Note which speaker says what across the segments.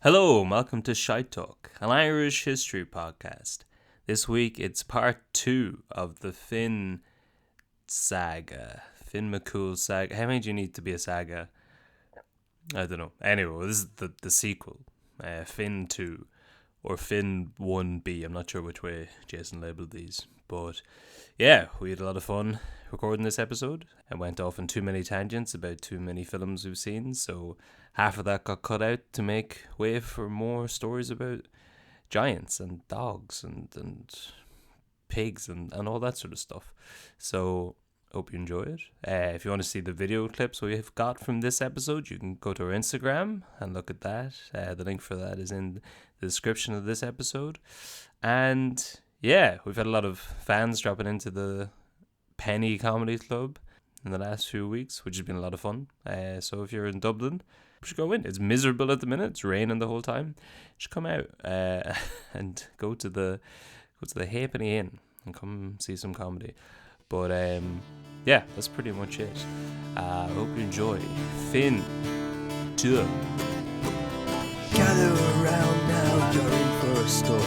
Speaker 1: Hello, and welcome to Shite Talk, an Irish history podcast. This week it's part 2 of the Fionn saga. Fionn MacCool saga. How many do you need to be a saga? I don't know. Anyway, this is the sequel. Fionn 2 or Fionn 1B. I'm not sure which way Jason labelled these. But yeah, we had a lot of fun recording this episode. I went off on too many tangents about too many films we've seen, so half of that got cut out to make way for more stories about giants and dogs and pigs and all that sort of stuff. So hope you enjoy it. If you want to see the video clips we've got from this episode, you can go to our Instagram and look at that. The link for that is in the description of this episode. And yeah, we've had a lot of fans dropping into the Penny Comedy Club in the last few weeks, which has been a lot of fun. So if you're in Dublin, you should go in. It's miserable at the minute. It's raining the whole time. You should come out and go to the Halfpenny Inn and come see some comedy. But yeah, that's pretty much it. I hope you enjoy Fionn 2.
Speaker 2: Gather around now, you're in for a story.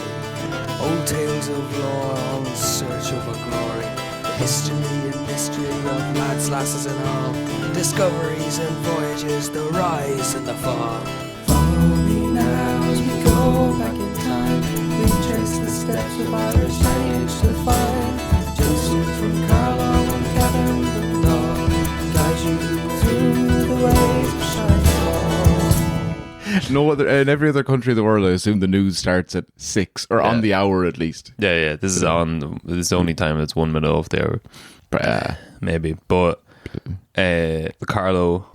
Speaker 2: Old tales of lore, all in search of a glory. The history and mystery of lads, lasses and all. Discoveries and voyages, the rise and the fall. Follow me now as we go back in time. We trace the steps of Irish lineage to find. Joseph from Carlo and Catherine and Dawn guide you through the ways of Shite Talk.
Speaker 3: No other in every other country in the world, I assume the news starts at 6 or on the hour at least.
Speaker 1: Yeah. This is the only time it's 1 minute off the hour, maybe. But the Carlo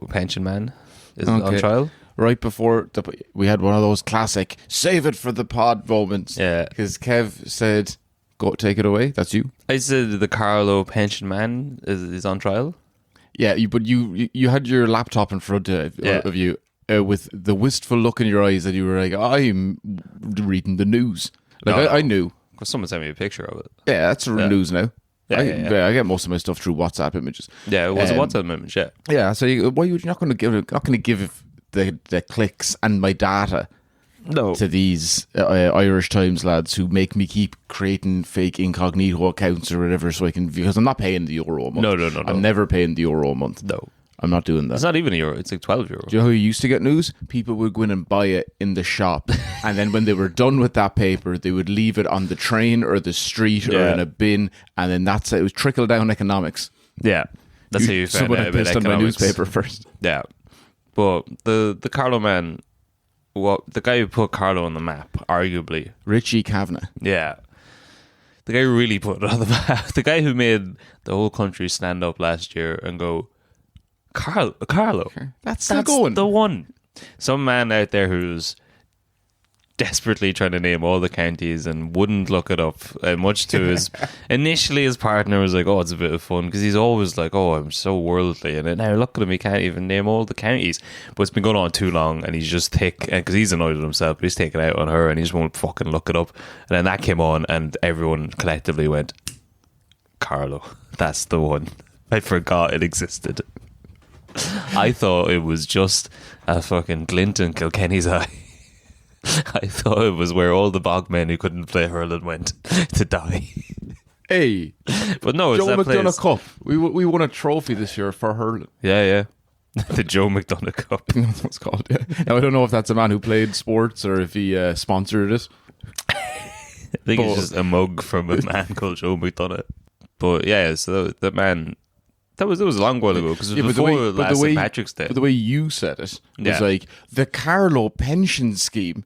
Speaker 1: pension man is on trial.
Speaker 3: Right before we had one of those classic "save it for the pod" moments.
Speaker 1: Yeah,
Speaker 3: because Kev said, "Go take it away." That's you.
Speaker 1: I said the Carlo pension man is on trial.
Speaker 3: Yeah, but you had your laptop in front of you with the wistful look in your eyes that you were like, I'm reading the news. I knew.
Speaker 1: Because someone sent me a picture of it.
Speaker 3: Yeah, that's news now.
Speaker 1: Yeah,
Speaker 3: I get most of my stuff through WhatsApp images.
Speaker 1: Yeah, it was a WhatsApp image, yeah.
Speaker 3: Yeah, so you're not going to give the clicks and my data to these Irish Times lads who make me keep creating fake incognito accounts or whatever because I'm not paying the euro a month.
Speaker 1: No.
Speaker 3: I'm never paying the euro a month.
Speaker 1: No.
Speaker 3: I'm not doing that.
Speaker 1: It's not even €1. It's like €12.
Speaker 3: Do you know how you used to get news? People would go in and buy it in the shop. And then when they were done with that paper, they would leave it on the train or the street or in a bin. And then that's it. It was trickle-down economics.
Speaker 1: Yeah. That's how you found out about economics.
Speaker 3: On my newspaper first.
Speaker 1: Yeah. But the Carlo man, the guy who put Carlo on the map, arguably.
Speaker 3: Richie Kavanagh.
Speaker 1: Yeah. The guy who really put it on the map. The guy who made the whole country stand up last year and go, Carlo.
Speaker 3: That's
Speaker 1: the one. Some man out there who's desperately trying to name all the counties and wouldn't look it up, much to his initially his partner was like, oh, it's a bit of fun, because he's always like, oh, I'm so worldly, and now look at him, he can't even name all the counties. But it's been going on too long and he's just thick, because he's annoyed at himself, but he's taken out on her and he just won't fucking look it up. And then that came on and everyone collectively went, Carlo, that's the one. I forgot it existed. I thought it was just a fucking glint in Kilkenny's eye. I thought it was where all the bogmen who couldn't play hurling went to die.
Speaker 3: Hey,
Speaker 1: but no, it's
Speaker 3: Joe
Speaker 1: that
Speaker 3: McDonough
Speaker 1: place.
Speaker 3: Cup. We won a trophy this year for hurling.
Speaker 1: Yeah. The Joe McDonough Cup.
Speaker 3: That's what it's called. Yeah. Now I don't know if that's a man who played sports or if he sponsored it.
Speaker 1: I think it's just a mug from a man called Joe McDonough. But yeah, so that man. That was a long while ago, because it was before last St. Patrick's Day.
Speaker 3: But the way you said it was like the Carlo pension scheme,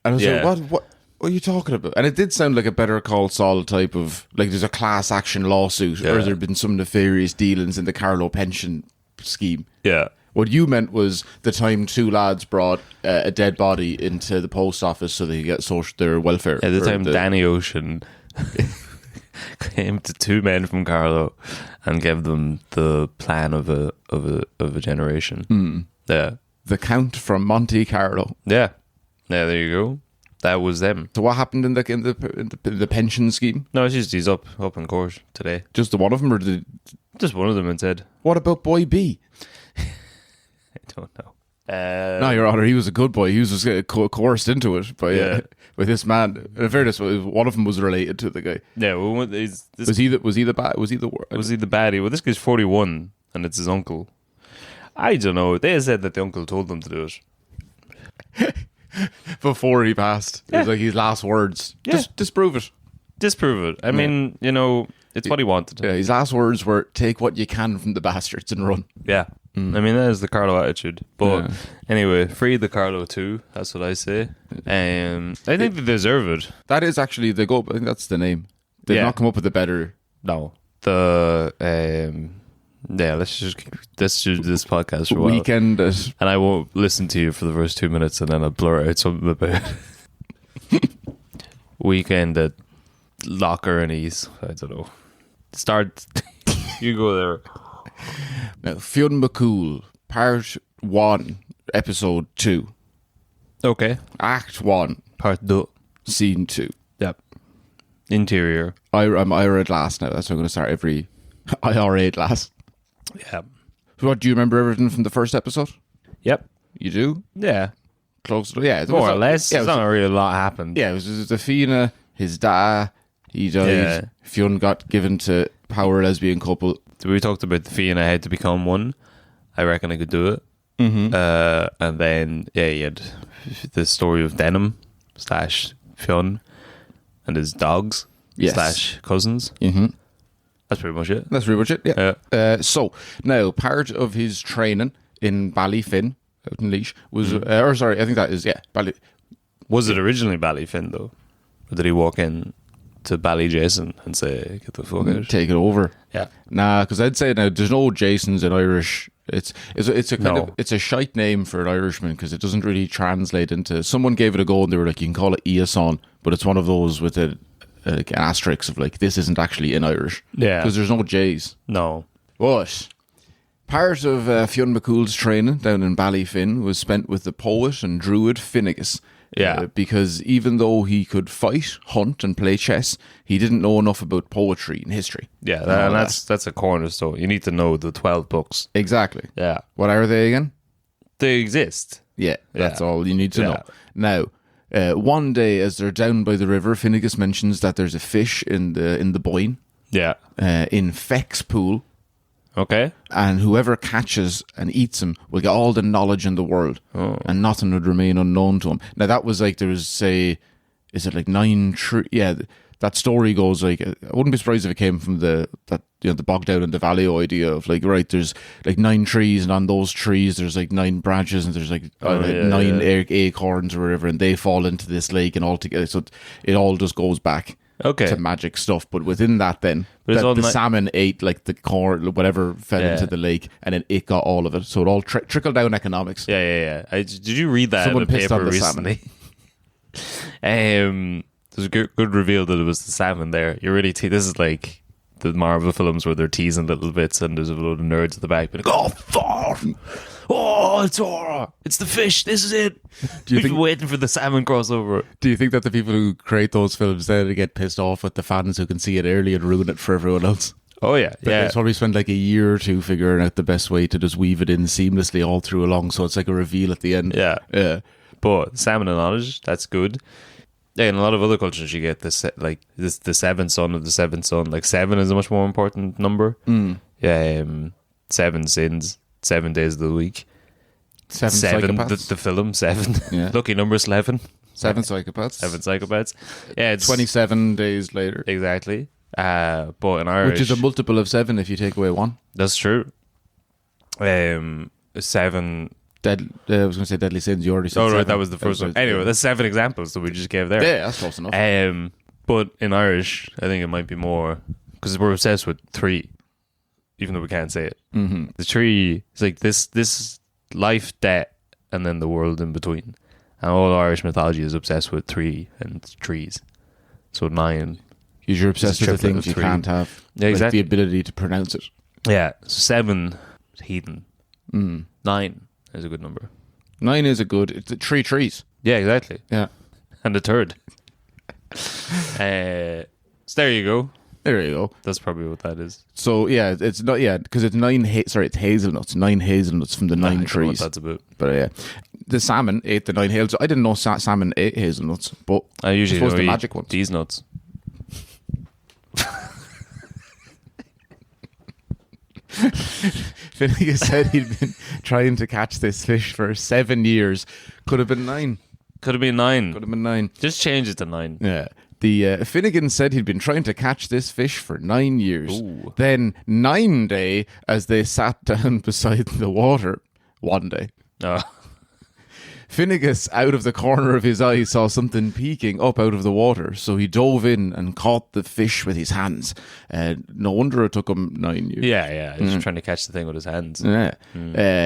Speaker 3: and I was like, what are you talking about? And it did sound like a Better Call Saul type of, like there's a class action lawsuit or there'd been some nefarious dealings in the Carlo pension scheme.
Speaker 1: Yeah.
Speaker 3: What you meant was the time two lads brought a dead body into the post office so they could get their welfare.
Speaker 1: At the time, Danny Ocean came to two men from Carlo and gave them the plan of a generation. Yeah,
Speaker 3: the Count from Monte Carlo.
Speaker 1: Yeah, there you go. That was them.
Speaker 3: So what happened in the pension scheme?
Speaker 1: No, it's just he's up in court today.
Speaker 3: Just the one of them,
Speaker 1: just one of them instead.
Speaker 3: What about Boy B?
Speaker 1: I don't know.
Speaker 3: No, Your Honor, he was a good boy. He was just coerced into it by this man. In fairness, one of them was related to the guy.
Speaker 1: Yeah, well,
Speaker 3: was he the
Speaker 1: baddie? Well, this guy's 41, and it's his uncle. I don't know. They said that the uncle told them to do it
Speaker 3: before he passed. It was like his last words.
Speaker 1: Yeah.
Speaker 3: Just disprove it.
Speaker 1: Disprove it. I mean, it's what he wanted.
Speaker 3: Yeah, his last words were, "Take what you can from the bastards and run."
Speaker 1: Yeah. I mean, that is the Carlo attitude. But anyway, free the Carlo too. That's what I say. I think they deserve it.
Speaker 3: That is actually the goal. I think that's the name. They've not come up with a better.
Speaker 1: No. Let's just do this podcast for a while.
Speaker 3: Weekend
Speaker 1: and I won't listen to you for the first 2 minutes, and then I'll blur out something about weekend at Locker and Ease. I don't know. Start. You go there.
Speaker 3: Now, Fionn MacCool, Part 1, Episode 2.
Speaker 1: Okay.
Speaker 3: Act 1.
Speaker 1: Part 2.
Speaker 3: Scene 2.
Speaker 1: Yep. Interior.
Speaker 3: I'm IRA last now. That's how I'm going to start every IRA last.
Speaker 1: Yeah.
Speaker 3: So what, do you remember everything from the first episode?
Speaker 1: Yep.
Speaker 3: You do?
Speaker 1: Yeah.
Speaker 3: Close to, yeah.
Speaker 1: More or less.
Speaker 3: Yeah,
Speaker 1: it's not really a lot happened.
Speaker 3: Yeah, it was the Fianna, his dad, he died. Yeah. Fionn got given to power lesbian couple.
Speaker 1: So we talked about the Fianna had to become one. I reckon I could do it.
Speaker 3: Mm-hmm.
Speaker 1: And then, you had the story of Denham / Fionn and his dogs / cousins.
Speaker 3: Mm-hmm.
Speaker 1: That's pretty much it.
Speaker 3: That's pretty much it, yeah. So, now, part of his training in Ballyfin, out in Laois, was... I think that is,
Speaker 1: Was it originally Ballyfin, though? Or did he walk in to Ballyjason and say, get the fuck out?
Speaker 3: Take it over.
Speaker 1: Yeah.
Speaker 3: Nah, because I'd say now, there's no Jasons in Irish. It's a kind of... It's a shite name for an Irishman, because it doesn't really translate into... Someone gave it a go, and they were like, you can call it Iason, but it's one of those with an asterisk of like, this isn't actually in Irish.
Speaker 1: Yeah.
Speaker 3: Because there's no J's.
Speaker 1: No.
Speaker 3: But part of Fionn MacCool's training down in Ballyfin was spent with the poet and druid Finnegas.
Speaker 1: Yeah.
Speaker 3: Because even though he could fight, hunt, and play chess, he didn't know enough about poetry and history.
Speaker 1: Yeah, and that's a cornerstone. You need to know the 12 books.
Speaker 3: Exactly.
Speaker 1: Yeah.
Speaker 3: What are they again?
Speaker 1: They exist.
Speaker 3: Yeah, that's all you need to know. Now, one day, as they're down by the river, Finnegas mentions that there's a fish in the Boyne.
Speaker 1: Yeah.
Speaker 3: In Feck's pool.
Speaker 1: Okay.
Speaker 3: And whoever catches and eats him will get all the knowledge in the world.
Speaker 1: Oh.
Speaker 3: And nothing would remain unknown to him. Now, that was like, there was, say, is it like 9 trees? Yeah, that story goes like, I wouldn't be surprised if it came from the bogged down in the valley idea of like, right, there's like 9 trees, and on those trees there's like 9 branches, and there's like 9 acorns or whatever, and they fall into this lake, and all together, so it all just goes back to magic stuff. But within that, then the salmon ate like the corn, whatever fell into the lake, and then it got all of it, so it all trickled down economics.
Speaker 1: Did you read that
Speaker 3: Someone
Speaker 1: in a
Speaker 3: pissed
Speaker 1: paper
Speaker 3: on the
Speaker 1: recently? There's a good reveal that it was the salmon there. You really this is like the Marvel films where they're teasing little bits, and there's a load of nerds at the back being like, oh, Thor! Oh, it's Thor! It's the fish! This is it! We've been waiting for the salmon crossover.
Speaker 3: Do you think that the people who create those films then get pissed off with the fans who can see it early and ruin it for everyone else?
Speaker 1: Oh, yeah.
Speaker 3: They probably spend like a year or two figuring out the best way to just weave it in seamlessly all through along, so it's like a reveal at the end.
Speaker 1: Yeah. But salmon and knowledge, that's good. Yeah, in a lot of other cultures, you get this like the seventh son of the seventh son. Like 7 is a much more important number. Yeah, 7 sins, 7 days of the week.
Speaker 3: 7 psychopaths.
Speaker 1: The film 7.
Speaker 3: Yeah.
Speaker 1: Lucky number 11.
Speaker 3: 7 psychopaths.
Speaker 1: 7 psychopaths. Yeah, it's
Speaker 3: 27 days later.
Speaker 1: Exactly. But in Irish,
Speaker 3: which is a multiple of 7 if you take away 1.
Speaker 1: That's true. 7.
Speaker 3: I was going to say deadly sins. You already said.
Speaker 1: Oh,
Speaker 3: 7.
Speaker 1: right, that was the first one. Anyway, that's 7 examples that we just gave there.
Speaker 3: Yeah, that's close enough.
Speaker 1: But in Irish, I think it might be more, because we're obsessed with 3, even though we can't say it.
Speaker 3: Mm-hmm.
Speaker 1: The 3 is like this life, death, and then the world in between. And all Irish mythology is obsessed with 3 and trees. So 9.
Speaker 3: Because you're obsessed with the things you can't have.
Speaker 1: Yeah, exactly.
Speaker 3: Like the ability to pronounce it.
Speaker 1: Yeah. 7, heathen. 9 is a good number.
Speaker 3: 9 is a good... It's 3 trees.
Speaker 1: Yeah, exactly.
Speaker 3: Yeah.
Speaker 1: And the 3rd. So there you go.
Speaker 3: There you go.
Speaker 1: That's probably what that is.
Speaker 3: So yeah, it's not because it's it's hazelnuts. 9 hazelnuts from the 9
Speaker 1: I don't know
Speaker 3: trees.
Speaker 1: what that's about.
Speaker 3: But yeah, the salmon ate the 9 hazelnuts. I didn't know salmon ate hazelnuts, but
Speaker 1: I usually
Speaker 3: suppose
Speaker 1: know
Speaker 3: the
Speaker 1: eat
Speaker 3: magic ones.
Speaker 1: these nuts.
Speaker 3: Finnegan said he'd been trying to catch this fish for 7 years. Could have been 9.
Speaker 1: Could have been 9.
Speaker 3: Could have been 9.
Speaker 1: Just change it to 9.
Speaker 3: Yeah. The Finnegan said he'd been trying to catch this fish for 9 years.
Speaker 1: Ooh.
Speaker 3: Then 9 day, as they sat down beside the water one day,
Speaker 1: Oh.
Speaker 3: Finnegas, out of the corner of his eye, saw something peeking up out of the water. So he dove in and caught the fish with his hands. No wonder it took him 9 years.
Speaker 1: Yeah. He's trying to catch the thing with his hands.
Speaker 3: Yeah.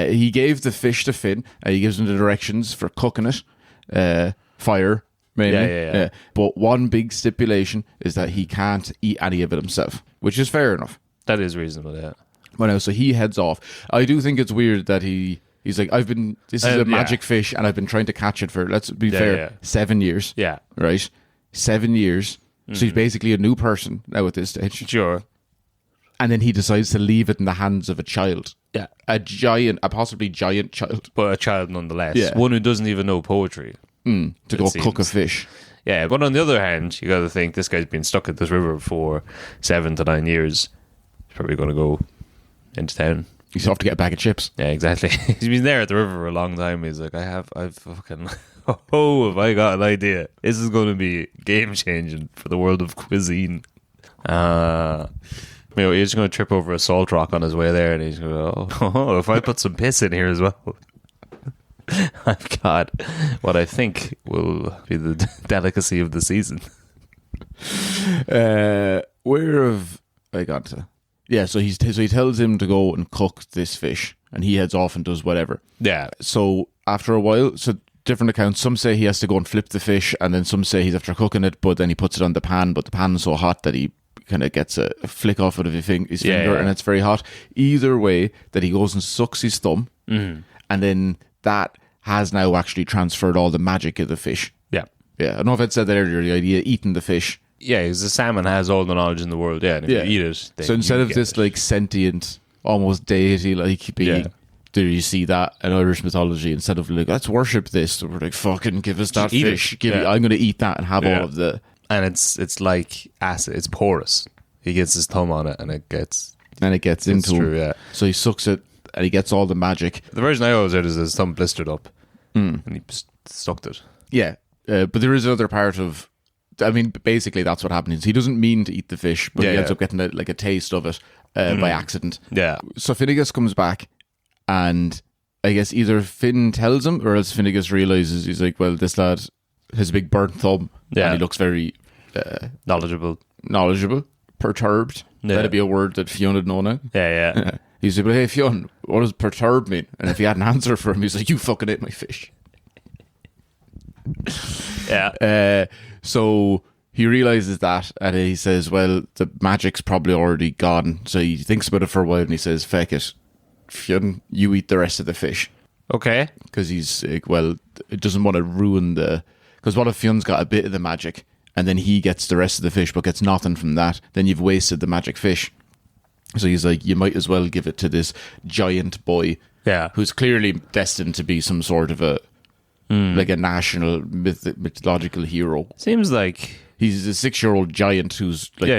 Speaker 3: He gave the fish to Finn. He gives him the directions for cooking it. Fire, mainly.
Speaker 1: Yeah.
Speaker 3: But one big stipulation is that he can't eat any of it himself, which is fair enough.
Speaker 1: That is reasonable, yeah.
Speaker 3: Well, now, so he heads off. I do think it's weird that he's like, this is a magic fish and I've been trying to catch it for, let's be fair, 7 years.
Speaker 1: Yeah.
Speaker 3: Right? 7 years. So he's basically a new person now at this stage.
Speaker 1: Sure.
Speaker 3: And then he decides to leave it in the hands of a child.
Speaker 1: Yeah.
Speaker 3: A possibly giant child.
Speaker 1: But a child nonetheless.
Speaker 3: Yeah.
Speaker 1: One who doesn't even know poetry.
Speaker 3: To go
Speaker 1: seems.
Speaker 3: cook a fish.
Speaker 1: Yeah, but on the other hand, you got to think this guy's been stuck at this river for 7 to 9 years. He's probably going to go into town.
Speaker 3: He's off to get a bag of chips.
Speaker 1: Yeah, exactly. He's been there at the river for a long time. He's like, I've fucking, have I got an idea. This is going to be game changing for the world of cuisine. He's just going to trip over a salt rock on his way there, and he's going to go, oh, if I put some piss in here as well, I've got what I think will be the delicacy of the season.
Speaker 3: Where have I got to? Yeah, so he tells him to go and cook this fish, and he heads off and does whatever.
Speaker 1: Yeah.
Speaker 3: So after a while, different accounts. Some say he has to go and flip the fish, and then some say he's after cooking it, but then he puts it on the pan, but the pan is so hot that he kind of gets a flick off of his finger, and it's very hot. Either way, that he goes and sucks his thumb, and then that has now actually transferred all the magic of the fish.
Speaker 1: Yeah.
Speaker 3: Yeah, I don't know if I'd said that earlier, the idea of eating the fish.
Speaker 1: Yeah, because the salmon has all the knowledge in the world, yeah, and if you eat it, then
Speaker 3: so instead
Speaker 1: you
Speaker 3: of
Speaker 1: get
Speaker 3: this
Speaker 1: it.
Speaker 3: like sentient, almost deity like being, do you see that in Irish mythology? Instead of like, let's worship this, we're like, fucking give us that
Speaker 1: Just eat
Speaker 3: fish.
Speaker 1: it.
Speaker 3: I'm going to eat that and have all of the...
Speaker 1: And it's like acid, it's porous. He gets his thumb on it and it gets
Speaker 3: into him.
Speaker 1: true, yeah.
Speaker 3: So he sucks it and he gets all the magic.
Speaker 1: The version I always heard is his thumb blistered up and he sucked it.
Speaker 3: Yeah, but there is another part of... I mean, basically that's what happens. He doesn't mean to eat the fish, but he ends up getting a taste of it by accident.
Speaker 1: Yeah.
Speaker 3: So Finnegas comes back, and I guess either Finn tells him, or else Finnegas realizes, he's like, well, this lad has a big burnt thumb, and he looks very
Speaker 1: knowledgeable,
Speaker 3: perturbed. That'd be a word that Fionn would know now.
Speaker 1: Yeah.
Speaker 3: He's like, well, hey Fionn, what does perturbed mean? And if he had an answer for him, he's like, you fucking ate my fish.
Speaker 1: Yeah.
Speaker 3: So he realizes that, and he says, well, the magic's probably already gone. So he thinks about it for a while, and he says, feck it, Fionn, you eat the rest of the fish.
Speaker 1: Okay.
Speaker 3: Because he's like, well, it doesn't want to ruin because what if Fionn's got a bit of the magic, and then he gets the rest of the fish, but gets nothing from that? Then you've wasted the magic fish. So he's like, you might as well give it to this giant boy, who's clearly destined to be some sort of a like a national mythological hero.
Speaker 1: Seems like
Speaker 3: he's a 6-year-old giant who's like,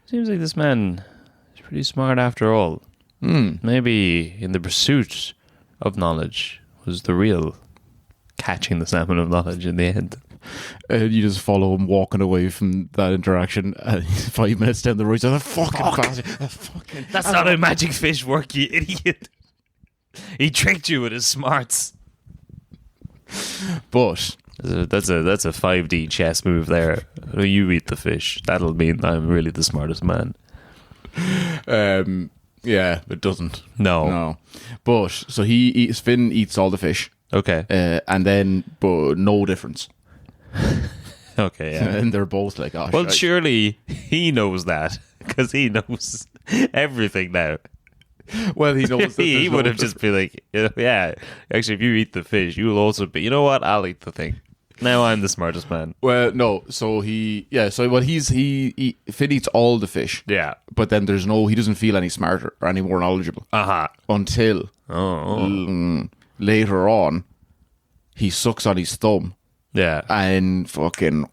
Speaker 1: Seems like this man is pretty smart after all. Maybe in the pursuit of knowledge was the real catching the salmon of knowledge in the end.
Speaker 3: You just follow him walking away from that interaction. 5 minutes down the road, he's like,
Speaker 1: That's not how magic fish work, you idiot. He tricked you with his smarts.
Speaker 3: But
Speaker 1: that's a 5D chess move there. You eat the fish. That'll mean I'm really the smartest man.
Speaker 3: Yeah, it doesn't.
Speaker 1: No.
Speaker 3: But so Finn eats all the fish.
Speaker 1: Okay.
Speaker 3: And then, but no difference.
Speaker 1: Okay, yeah.
Speaker 3: And they're both like, oh,
Speaker 1: well, surely he knows that because he knows everything now.
Speaker 3: Well, he knows that
Speaker 1: he would have just been like, actually, if you eat the fish, you will also be, you know what? I'll eat the thing. Now I'm the smartest man.
Speaker 3: Well, no. So he Finn eats all the fish.
Speaker 1: Yeah.
Speaker 3: But then he doesn't feel any smarter or any more knowledgeable until later on he sucks on his thumb.
Speaker 1: Yeah.
Speaker 3: And fucking,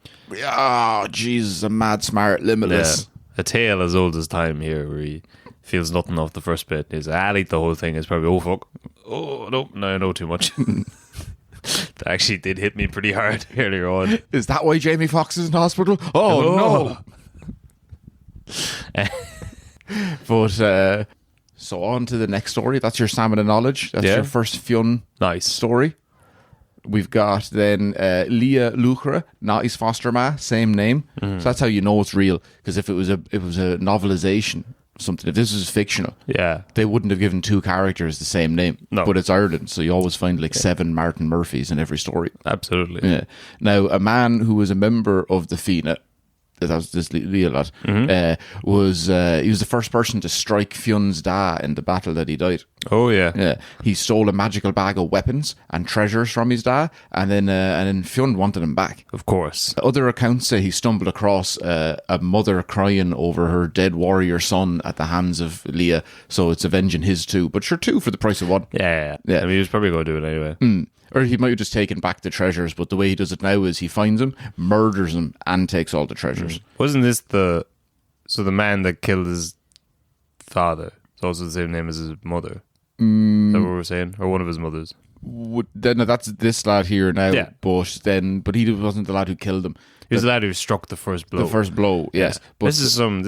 Speaker 3: Jesus, a mad smart, limitless.
Speaker 1: Yeah. A tale as old as time here, where he feels nothing off the first bit. He's I'll eat the whole thing. It's probably, oh fuck, oh no, I know too much. That actually did hit me pretty hard earlier on.
Speaker 3: Is that why Jamie Foxx is in hospital? Oh. No. But so on to the next story. That's your Salmon of Knowledge. That's your first Fionn story. We've got then Leah Lucra, not his foster ma, same name. So that's how you know it's real. Because if it was a novelization, something, if this was fictional, they wouldn't have given two characters the same name. No. But it's Ireland, so you always find like 7 Martin Murphys in every story.
Speaker 1: Absolutely.
Speaker 3: Yeah. Now, a man who was a member of the Fianna, that was this Leah lad, he was the first person to strike Fionn's da in the battle that he died.
Speaker 1: Oh yeah.
Speaker 3: Yeah. He stole a magical bag of weapons and treasures from his da, and then Fionn wanted him back.
Speaker 1: Of course.
Speaker 3: Other accounts say he stumbled across a mother crying over her dead warrior son at the hands of Leah, so it's avenging his too. But sure, 2 for the price of 1.
Speaker 1: Yeah. I mean, he was probably going to do it anyway.
Speaker 3: Or he might have just taken back the treasures, but the way he does it now is he finds him, murders him, and takes all the treasures.
Speaker 1: Wasn't this the man that killed his father? It's also the same name as his mother. Is that what we're saying? Or one of his mothers?
Speaker 3: No, that's this lad here now. Yeah. But he wasn't the lad who killed him.
Speaker 1: He was the lad who struck the first blow.
Speaker 3: The first blow, yes.
Speaker 1: Yeah. But isn't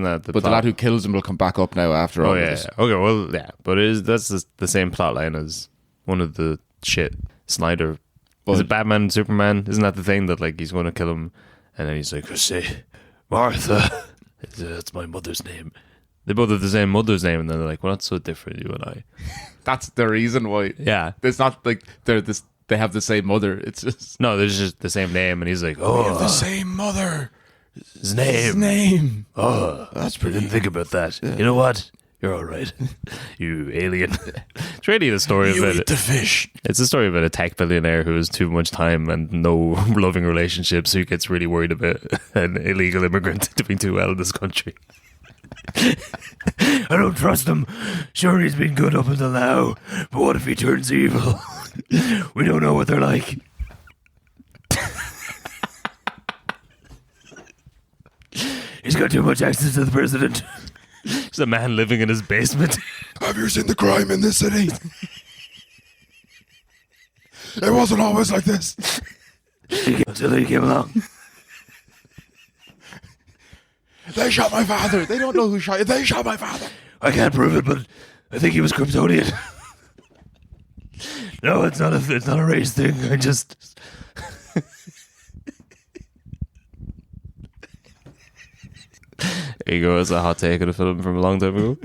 Speaker 1: that the
Speaker 3: But plot? The lad who kills him will come back up now after all this.
Speaker 1: Yeah. Okay, well, yeah. But that's the same plot line as one of the shit Snyder. Is it Batman and Superman? Isn't that the thing that like he's going to kill him and then he's like, say Martha, that's my mother's name. They both have the same mother's name, and then they're like, well, that's so different, you and I.
Speaker 3: That's the reason why.
Speaker 1: Yeah.
Speaker 3: It's not like they have the same mother. It's just...
Speaker 1: No, there's just the same name, and he's like, oh.
Speaker 3: We have the same mother.
Speaker 1: His name. Oh, that's pretty... I didn't think about that. Yeah. You know what? You're all right. You alien. It's really the story
Speaker 3: you
Speaker 1: about
Speaker 3: eat the fish.
Speaker 1: It's a story about a tech billionaire who has too much time and no loving relationships, who gets really worried about an illegal immigrant doing too well in this country. I don't trust him. Sure, he's been good up until now, but what if he turns evil? We don't know what they're like. He's got too much access to the president. There's a man living in his basement.
Speaker 3: Have you seen the crime in this city? It wasn't always like this.
Speaker 1: Until he came along.
Speaker 3: They shot my father. They don't know who shot you. They shot my father.
Speaker 1: I can't prove it, but I think he was Kryptonian. No, it's not a race thing. I just... There you go. It's a hot take of a film from a long time ago.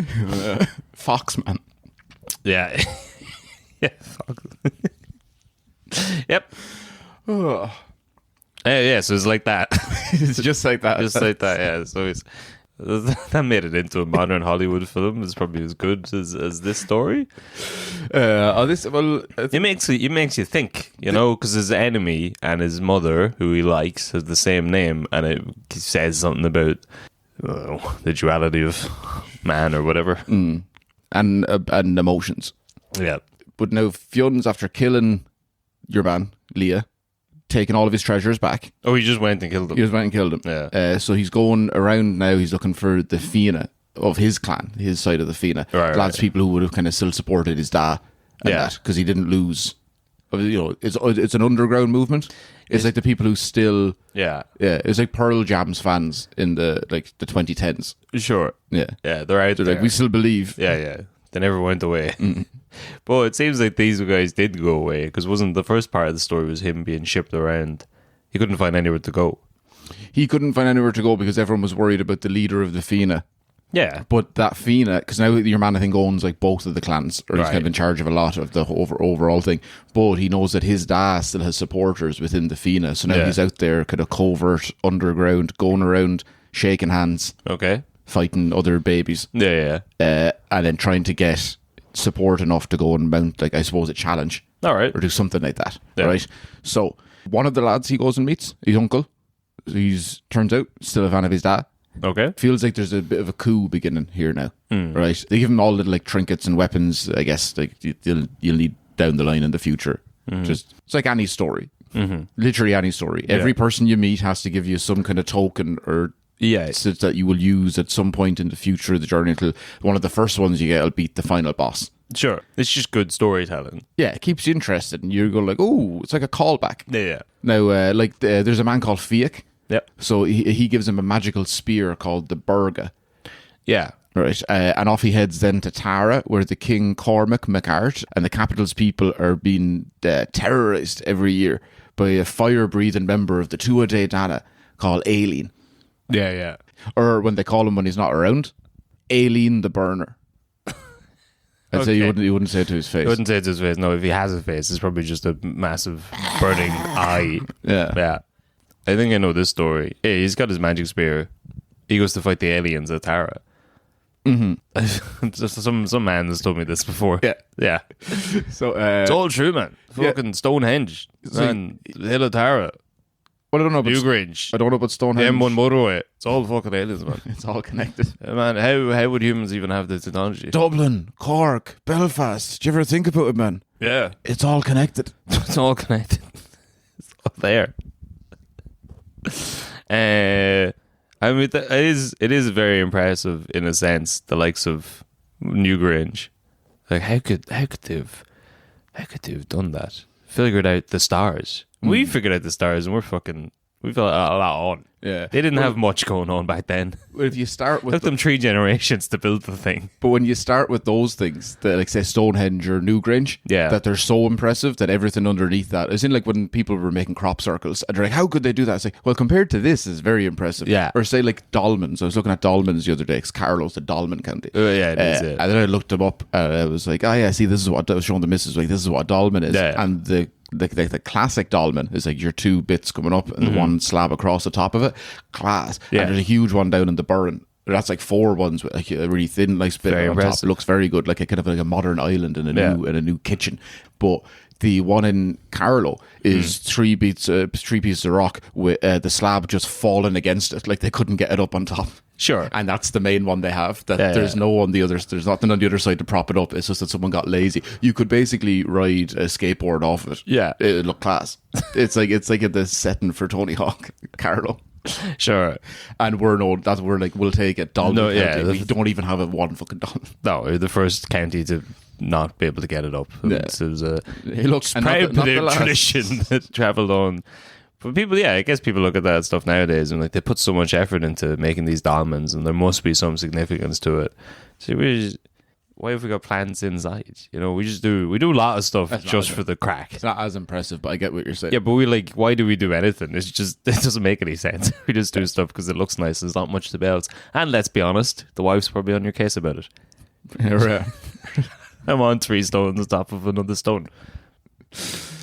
Speaker 3: Foxman.
Speaker 1: Yeah. Yeah, Fox. Yep.
Speaker 3: Oh.
Speaker 1: Yeah, so it's like that.
Speaker 3: It's just like that.
Speaker 1: Just like that, yeah. So that made it into a modern Hollywood film. It's probably as good as this story. It makes you think, you know, because his enemy and his mother, who he likes, has the same name, and it says something about the duality of man or whatever,
Speaker 3: and emotions.
Speaker 1: Yeah,
Speaker 3: but now Fionn's after killing your man Leah, taking all of his treasures back.
Speaker 1: Oh, he just went and killed him.
Speaker 3: Yeah. So he's going around now. He's looking for the Fianna of his clan, his side of the Fianna. Lads, people who would have kind of still supported his dad. Because he didn't lose. You know, it's an underground movement. It's like the people who still. Yeah. It's like Pearl Jam's fans in the 2010s.
Speaker 1: Sure.
Speaker 3: Yeah.
Speaker 1: Yeah, they're out there.
Speaker 3: Like, we still believe.
Speaker 1: Yeah. They never went away. But it seems like these guys did go away, because wasn't the first part of the story was him being shipped around. He couldn't find anywhere to go.
Speaker 3: He couldn't find anywhere to go because everyone was worried about the leader of the Fianna.
Speaker 1: Yeah.
Speaker 3: But that Fianna, because now your man I think owns like both of the clans, or he's kind of in charge of a lot of the overall thing. But he knows that his dad still has supporters within the Fianna, so now he's out there kind of covert, underground, going around, shaking hands.
Speaker 1: Okay.
Speaker 3: Fighting other babies.
Speaker 1: Yeah.
Speaker 3: And then trying to get support enough to go and mount, like, I suppose, a challenge
Speaker 1: All right.
Speaker 3: Or do something like that,
Speaker 1: Yeah.
Speaker 3: right? So one of the lads he goes and meets, his uncle, turns out still a fan of his dad.
Speaker 1: Okay.
Speaker 3: Feels like there's a bit of a coup beginning here now, right? They give him all the like trinkets and weapons, I guess, like you'll need down the line in the future. Just it's like any story, literally any story. Every person you meet has to give you some kind of token or that you will use at some point in the future of the journey. Until one of the first ones you get will beat the final boss.
Speaker 1: Sure, it's just good storytelling.
Speaker 3: Yeah, it keeps you interested, and you go like, oh, it's like a callback.
Speaker 1: Yeah.
Speaker 3: Now, there's a man called Fionn.
Speaker 1: Yep.
Speaker 3: So he gives him a magical spear called the Burga.
Speaker 1: Yeah.
Speaker 3: Right, and off he heads then to Tara, where the King Cormac MacArt and the capital's people are being terrorised every year by a fire-breathing member of the Tua De Dana called Aileen.
Speaker 1: Yeah.
Speaker 3: Or when they call him when he's not around, Aileen the Burner. I'd say you wouldn't say it to his face.
Speaker 1: You wouldn't say it to his face. No, if he has a face, it's probably just a massive burning eye.
Speaker 3: Yeah.
Speaker 1: I think I know this story. Yeah, he's got his magic spear. He goes to fight the aliens at Tara. Some man has told me this before. Yeah.
Speaker 3: So
Speaker 1: it's all true, man. Fucking Stonehenge, man. The Hill of Tara,
Speaker 3: well, I don't know about
Speaker 1: Newgrange,
Speaker 3: I don't know about Stonehenge.
Speaker 1: the M1 motorway. It's all fucking aliens, man.
Speaker 3: It's all connected.
Speaker 1: Man, how would humans even have the technology?
Speaker 3: Dublin, Cork, Belfast. Do you ever think about it, man?
Speaker 1: Yeah,
Speaker 3: It's all connected.
Speaker 1: it's all connected. It's all there. I mean, it is very impressive in a sense. The likes of Newgrange, like how could they have done that? Figured out the stars. We figured out the stars, and we've got a lot on.
Speaker 3: Yeah,
Speaker 1: They didn't have much going on back then.
Speaker 3: if you start with
Speaker 1: Took them 3 generations to build the thing.
Speaker 3: but when you start with those things, that like say Stonehenge or Newgrange, that they're so impressive that everything underneath that is in like when people were making crop circles and they're like, how could they do that? It's like, well, compared to this, is very impressive.
Speaker 1: Yeah.
Speaker 3: Or say like dolmens. I was looking at dolmens the other day because Carlow's the dolmen county.
Speaker 1: Yeah, it is,
Speaker 3: And then I looked them up and I was like, oh yeah, see, this is what I was showing the missus, like this is what a dolmen is.
Speaker 1: Yeah.
Speaker 3: And the classic dolmen is like your 2 bits coming up and the one slab across the top of it. Class.
Speaker 1: Yeah.
Speaker 3: And there's a huge one down in the burn. That's like 4 ones with like a really thin like bit
Speaker 1: Very
Speaker 3: on top.
Speaker 1: impressive.
Speaker 3: It looks very good, like a kind of like a modern island in a new kitchen. But the one in Carlow is 3 pieces of rock with the slab just falling against it, like they couldn't get it up on top.
Speaker 1: Sure.
Speaker 3: And that's the main one they have. There's no on the others. There's nothing on the other side to prop it up. It's just that someone got lazy. You could basically ride a skateboard off of it.
Speaker 1: Yeah.
Speaker 3: It looked class. it's like the setting for Tony Hawk, Carlow.
Speaker 1: Sure.
Speaker 3: And we're like, we'll take it. Dolmen
Speaker 1: No, yeah,
Speaker 3: County. We don't even have one fucking dolmen.
Speaker 1: No, we're the first county to not be able to get it up.
Speaker 3: Yeah.
Speaker 1: It was a
Speaker 3: Hey, look, and
Speaker 1: proud
Speaker 3: not the last.
Speaker 1: tradition that travelled on. But people, I guess people look at that stuff nowadays and like they put so much effort into making these dolmens, and there must be some significance to it. So why have we got plants inside? You know, we do a lot of stuff just for the crack.
Speaker 3: It's not as impressive, but I get what you're saying.
Speaker 1: Yeah, but why do we do anything? It doesn't make any sense. We just do stuff because it looks nice. There's not much to bells. And let's be honest, the wife's probably on your case about it.
Speaker 3: Yeah.
Speaker 1: I'm on 3 stones on top of another stone.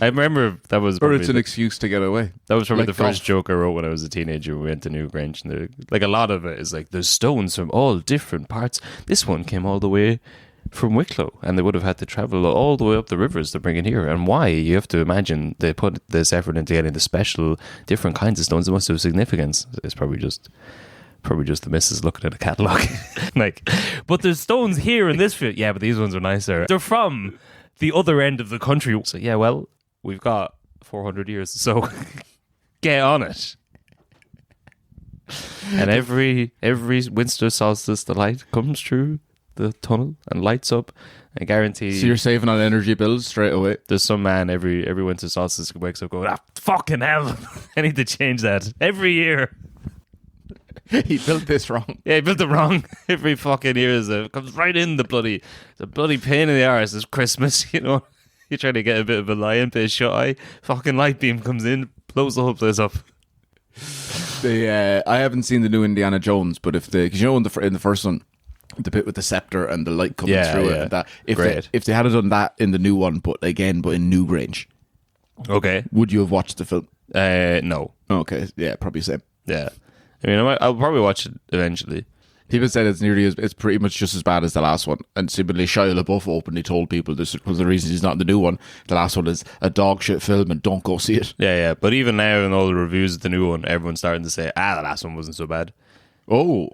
Speaker 1: I remember that was
Speaker 3: Or
Speaker 1: probably
Speaker 3: it's an excuse to get away.
Speaker 1: that was probably
Speaker 3: like
Speaker 1: the first
Speaker 3: golf.
Speaker 1: joke I wrote when I was a teenager. We went to Newgrange, and like a lot of it is like there's stones from all different parts. This one came all the way from Wicklow, and they would have had to travel all the way up the rivers to bring it here. And why? You have to imagine they put this effort into getting the special, different kinds of stones. It must have significance. It's probably just the missus looking at a catalogue. Like, but there's stones here in this field. Yeah, but these ones are nicer. They're from the other end of the country. So yeah, well, we've got 400 years, so get on it. And every winter solstice, the light comes through the tunnel and lights up. I guarantee.
Speaker 3: So you're saving on energy bills straight away.
Speaker 1: There's some man every winter solstice who wakes up going, fucking hell, I need to change that every year.
Speaker 3: He built this wrong.
Speaker 1: Yeah, he built it wrong. Every fucking year it comes right in the bloody pain in the arse. It's Christmas, you know. You're trying to get a bit of a lion face shut eye. Fucking light beam comes in, blows the whole place up.
Speaker 3: I haven't seen the new Indiana Jones, but because you know in the first one, the bit with the scepter and the light coming through it, and that if they had done that in the new one, but in Newgrange,
Speaker 1: okay,
Speaker 3: would you have watched the film?
Speaker 1: No.
Speaker 3: Okay, yeah, probably same.
Speaker 1: Yeah, I mean, I'll probably watch it eventually.
Speaker 3: People said it's pretty much just as bad as the last one. And similarly, Shia LaBeouf openly told people this was the reason he's not in the new one. The last one is a dog shit film and don't go see it.
Speaker 1: Yeah. But even now in all the reviews of the new one, everyone's starting to say, the last one wasn't so bad.
Speaker 3: Oh.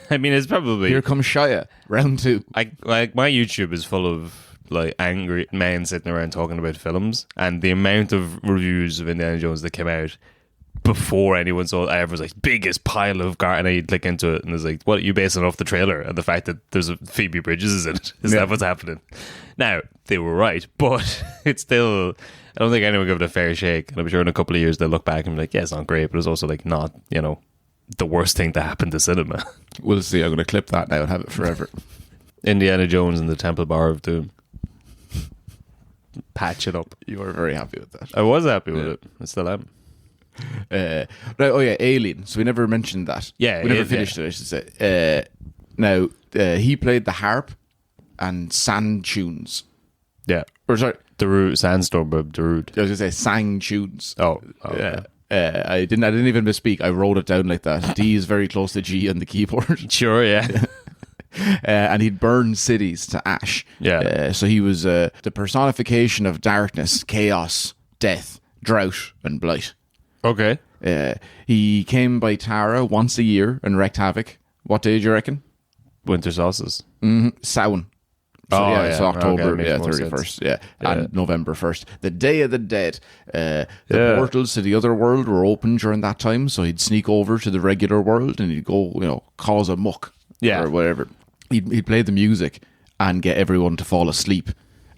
Speaker 1: I mean, it's probably...
Speaker 3: Here comes Shia, round 2.
Speaker 1: My YouTube is full of like angry men sitting around talking about films, and the amount of reviews of Indiana Jones that came out before anyone saw it, everyone's like, biggest pile of and I click into it and it's like, what, you basing it off the trailer and the fact that there's a Phoebe Bridges in it? Is that what's happening? Now, they were right, but it's still, I don't think anyone give it a fair shake, and I'm sure in a couple of years they'll look back and be like, yeah, it's not great, but it's also like not, the worst thing to happen to cinema.
Speaker 3: We'll see. I'm going to clip that now and have it forever.
Speaker 1: Indiana Jones and the Temple Bar of Doom. Patch it up.
Speaker 3: You were very happy with that.
Speaker 1: I was happy with it. I still am.
Speaker 3: Right, Alien. So we never mentioned that.
Speaker 1: Yeah,
Speaker 3: we never finished it, I should say. Now, he played the harp and sang tunes.
Speaker 1: Yeah.
Speaker 3: Or sorry,
Speaker 1: Darude, Sandstorm of Darude.
Speaker 3: I was going to say sang tunes.
Speaker 1: Oh,
Speaker 3: yeah. I didn't even misspeak. I wrote it down like that. D is very close to G on the keyboard.
Speaker 1: Sure, yeah.
Speaker 3: And he'd burn cities to ash.
Speaker 1: Yeah.
Speaker 3: So he was the personification of darkness, chaos, death, drought, and blight.
Speaker 1: Okay.
Speaker 3: He came by Tara once a year and wreaked havoc. What day do you reckon?
Speaker 1: Winter solstice.
Speaker 3: Samhain. So, it's October,
Speaker 1: okay,
Speaker 3: 31st, and November 1st. The Day of the Dead. The portals to the other world were open during that time, so he'd sneak over to the regular world and he'd go, cause a muck, or whatever. He'd play the music and get everyone to fall asleep,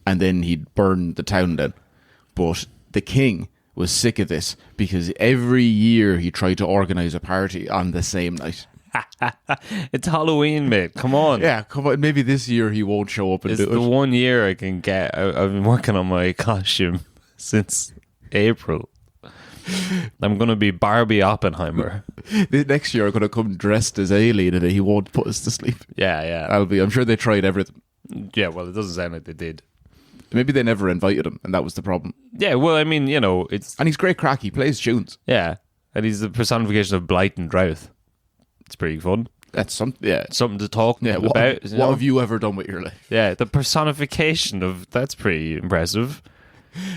Speaker 3: and then he'd burn the town down. But the king was sick of this because every year he tried to organise a party on the same night.
Speaker 1: It's Halloween, mate. Come on.
Speaker 3: Yeah, come on. Maybe this year he won't show up and do it.
Speaker 1: It's the 1 year I can get. I've been working on my costume since April. I'm going to be Barbie Oppenheimer.
Speaker 3: Next year I'm going to come dressed as Alien and he won't put us to sleep.
Speaker 1: Yeah.
Speaker 3: I'm sure they tried everything.
Speaker 1: Yeah, well, it doesn't sound like they did.
Speaker 3: Maybe they never invited him and that was the problem.
Speaker 1: Yeah, well, I mean, it's...
Speaker 3: And he's great crack. He plays tunes.
Speaker 1: Yeah, and he's the personification of blight and drought. It's pretty fun.
Speaker 3: That's something
Speaker 1: to talk about.
Speaker 3: What have you ever done with your life?
Speaker 1: Yeah, the personification of that's pretty impressive.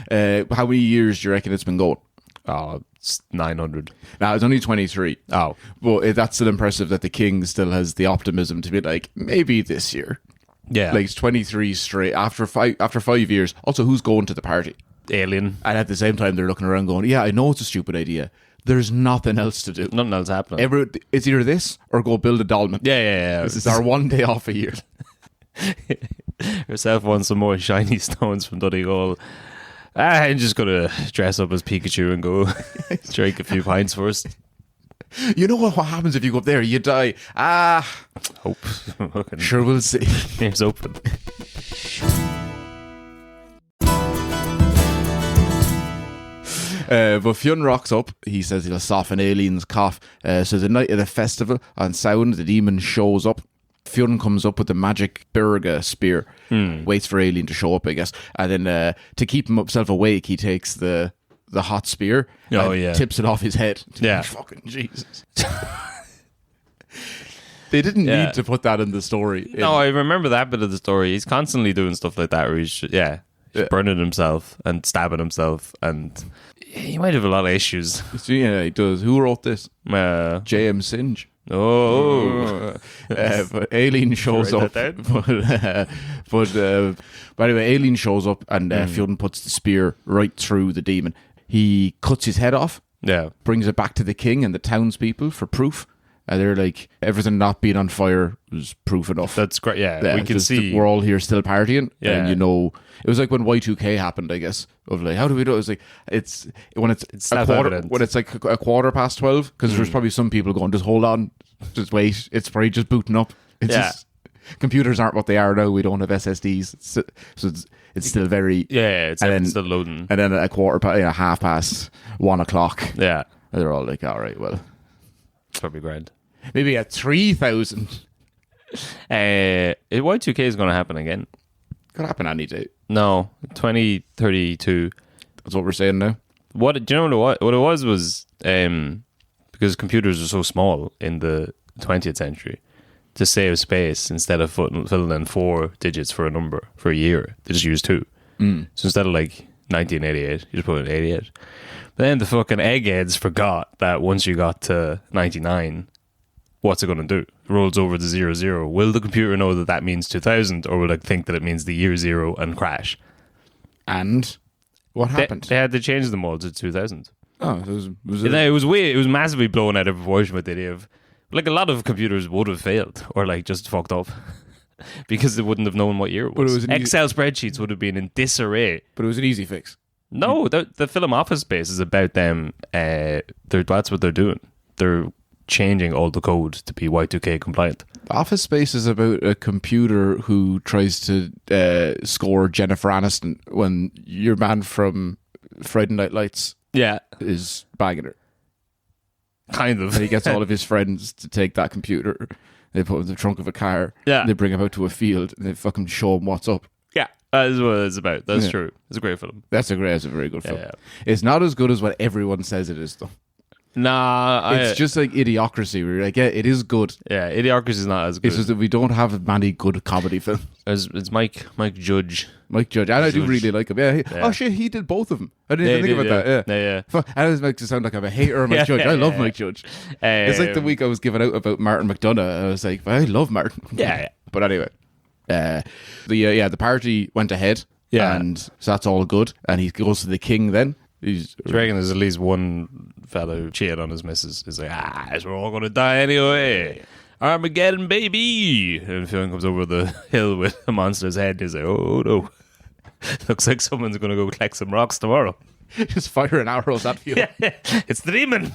Speaker 3: How many years do you reckon it's been going?
Speaker 1: Oh, it's 900.
Speaker 3: Now it's only 23.
Speaker 1: Oh,
Speaker 3: well, that's still impressive that the king still has the optimism to be like, maybe this year.
Speaker 1: Yeah,
Speaker 3: like it's 23 straight after 5 years. Also, who's going to the party?
Speaker 1: Alien.
Speaker 3: And at the same time, they're looking around going, yeah, I know it's a stupid idea. There's nothing else to do.
Speaker 1: Nothing else happening.
Speaker 3: It's either this or go build a dolmen.
Speaker 1: Yeah.
Speaker 3: This is our 1 day off a year.
Speaker 1: Yourself wants some more shiny stones from Donegal. I'm just going to dress up as Pikachu and go drink a few pints first.
Speaker 3: You know what happens if you go up there? You die.
Speaker 1: Hope.
Speaker 3: Sure, we'll see.
Speaker 1: Game's open.
Speaker 3: But Fionn rocks up. He says he'll soften Alien's cough. So the night of the festival on Sound, the demon shows up. Fionn comes up with the magic Birga spear. Waits for Alien to show up, I guess. And then to keep himself awake, he takes the hot spear and tips it off his head.
Speaker 1: Yeah.
Speaker 3: Fucking Jesus. They didn't need to put that in the story.
Speaker 1: No, I remember that bit of the story. He's constantly doing stuff like that where he's burning himself and stabbing himself, and he might have a lot of issues.
Speaker 3: Yeah, he does. Who wrote this? J.M. Singe.
Speaker 1: Oh.
Speaker 3: But Alien shows up. But anyway, Alien shows up and Fionn puts the spear right through the demon. He cuts his head off.
Speaker 1: Yeah.
Speaker 3: Brings it back to the king and the townspeople for proof. And they're like, everything not being on fire was proof enough.
Speaker 1: That's great. Yeah, we can see.
Speaker 3: We're all here still partying.
Speaker 1: Yeah.
Speaker 3: And it was like when Y2K happened, I guess. Of like, how do we do it? It's like, it's a quarter, when it's like a 12:15, because there's probably some people going, just hold on, just wait. It's probably just booting up. Just, computers aren't what they are now. We don't have SSDs. So it's still very...
Speaker 1: Yeah, it's still loading.
Speaker 3: And then at 1:30, 1 o'clock.
Speaker 1: Yeah.
Speaker 3: And they're all like, all right, well...
Speaker 1: Probably grand.
Speaker 3: Maybe at 3,000.
Speaker 1: Y2K is going to happen again.
Speaker 3: Could happen any day.
Speaker 1: No, 2032.
Speaker 3: That's what we're saying now.
Speaker 1: Do you know what it was because computers are so small in the 20th century, to save space, instead of filling in 4 digits for a number for a year, they just use 2. So instead of like 1988, you just put in 88. But then the fucking eggheads forgot that once you got to 99, what's it going to do? It rolls over to 00. Will the computer know that means 2000, or will it think that it means the year 0 and crash?
Speaker 3: And what happened?
Speaker 1: They had to change them all to 2000.
Speaker 3: Oh, it
Speaker 1: was weird. It was massively blown out of proportion with the idea of, like, a lot of computers would have failed or like just fucked up because they wouldn't have known what year it was.
Speaker 3: But it was
Speaker 1: Excel spreadsheets would have been in disarray.
Speaker 3: But it was an easy fix.
Speaker 1: No, the film Office Space is about them. That's what they're doing. They're changing all the code to be Y2K compliant.
Speaker 3: Office Space is about a computer who tries to score Jennifer Aniston when your man from Friday Night Lights is bagging her.
Speaker 1: Kind of.
Speaker 3: And he gets all of his friends to take that computer. They put it in the trunk of a car.
Speaker 1: Yeah.
Speaker 3: They bring him out to a field and they fucking show him what's up.
Speaker 1: Yeah. That is what it's about. That's true. It's a great film.
Speaker 3: That's a very good film.
Speaker 1: Yeah.
Speaker 3: It's not as good as what everyone says it is, though.
Speaker 1: Nah.
Speaker 3: It's just like Idiocracy. Where you're like, yeah, it is good.
Speaker 1: Yeah, Idiocracy is not as good.
Speaker 3: It's just that we don't have many good comedy films.
Speaker 1: It's Mike Judge.
Speaker 3: Mike Judge. And I do really like him. Yeah. Oh, shit, he did both of them. I didn't even think about that.
Speaker 1: Yeah.
Speaker 3: I always make it sound like I'm a hater of Mike Judge. I love Mike Judge. It's like the week I was giving out about Martin McDonagh. I was like, I love Martin.
Speaker 1: Yeah.
Speaker 3: But anyway, the party went ahead.
Speaker 1: Yeah.
Speaker 3: And so that's all good. And he goes to the king then.
Speaker 1: Do you reckon there's at least one fellow who cheated on his missus? He's like, we're all going to die anyway. Armageddon, baby. And Fionn comes over the hill with a monster's head. He's like, oh no. Looks like someone's going to go collect some rocks tomorrow.
Speaker 3: Just firing arrows at Fionn.
Speaker 1: It's the demon.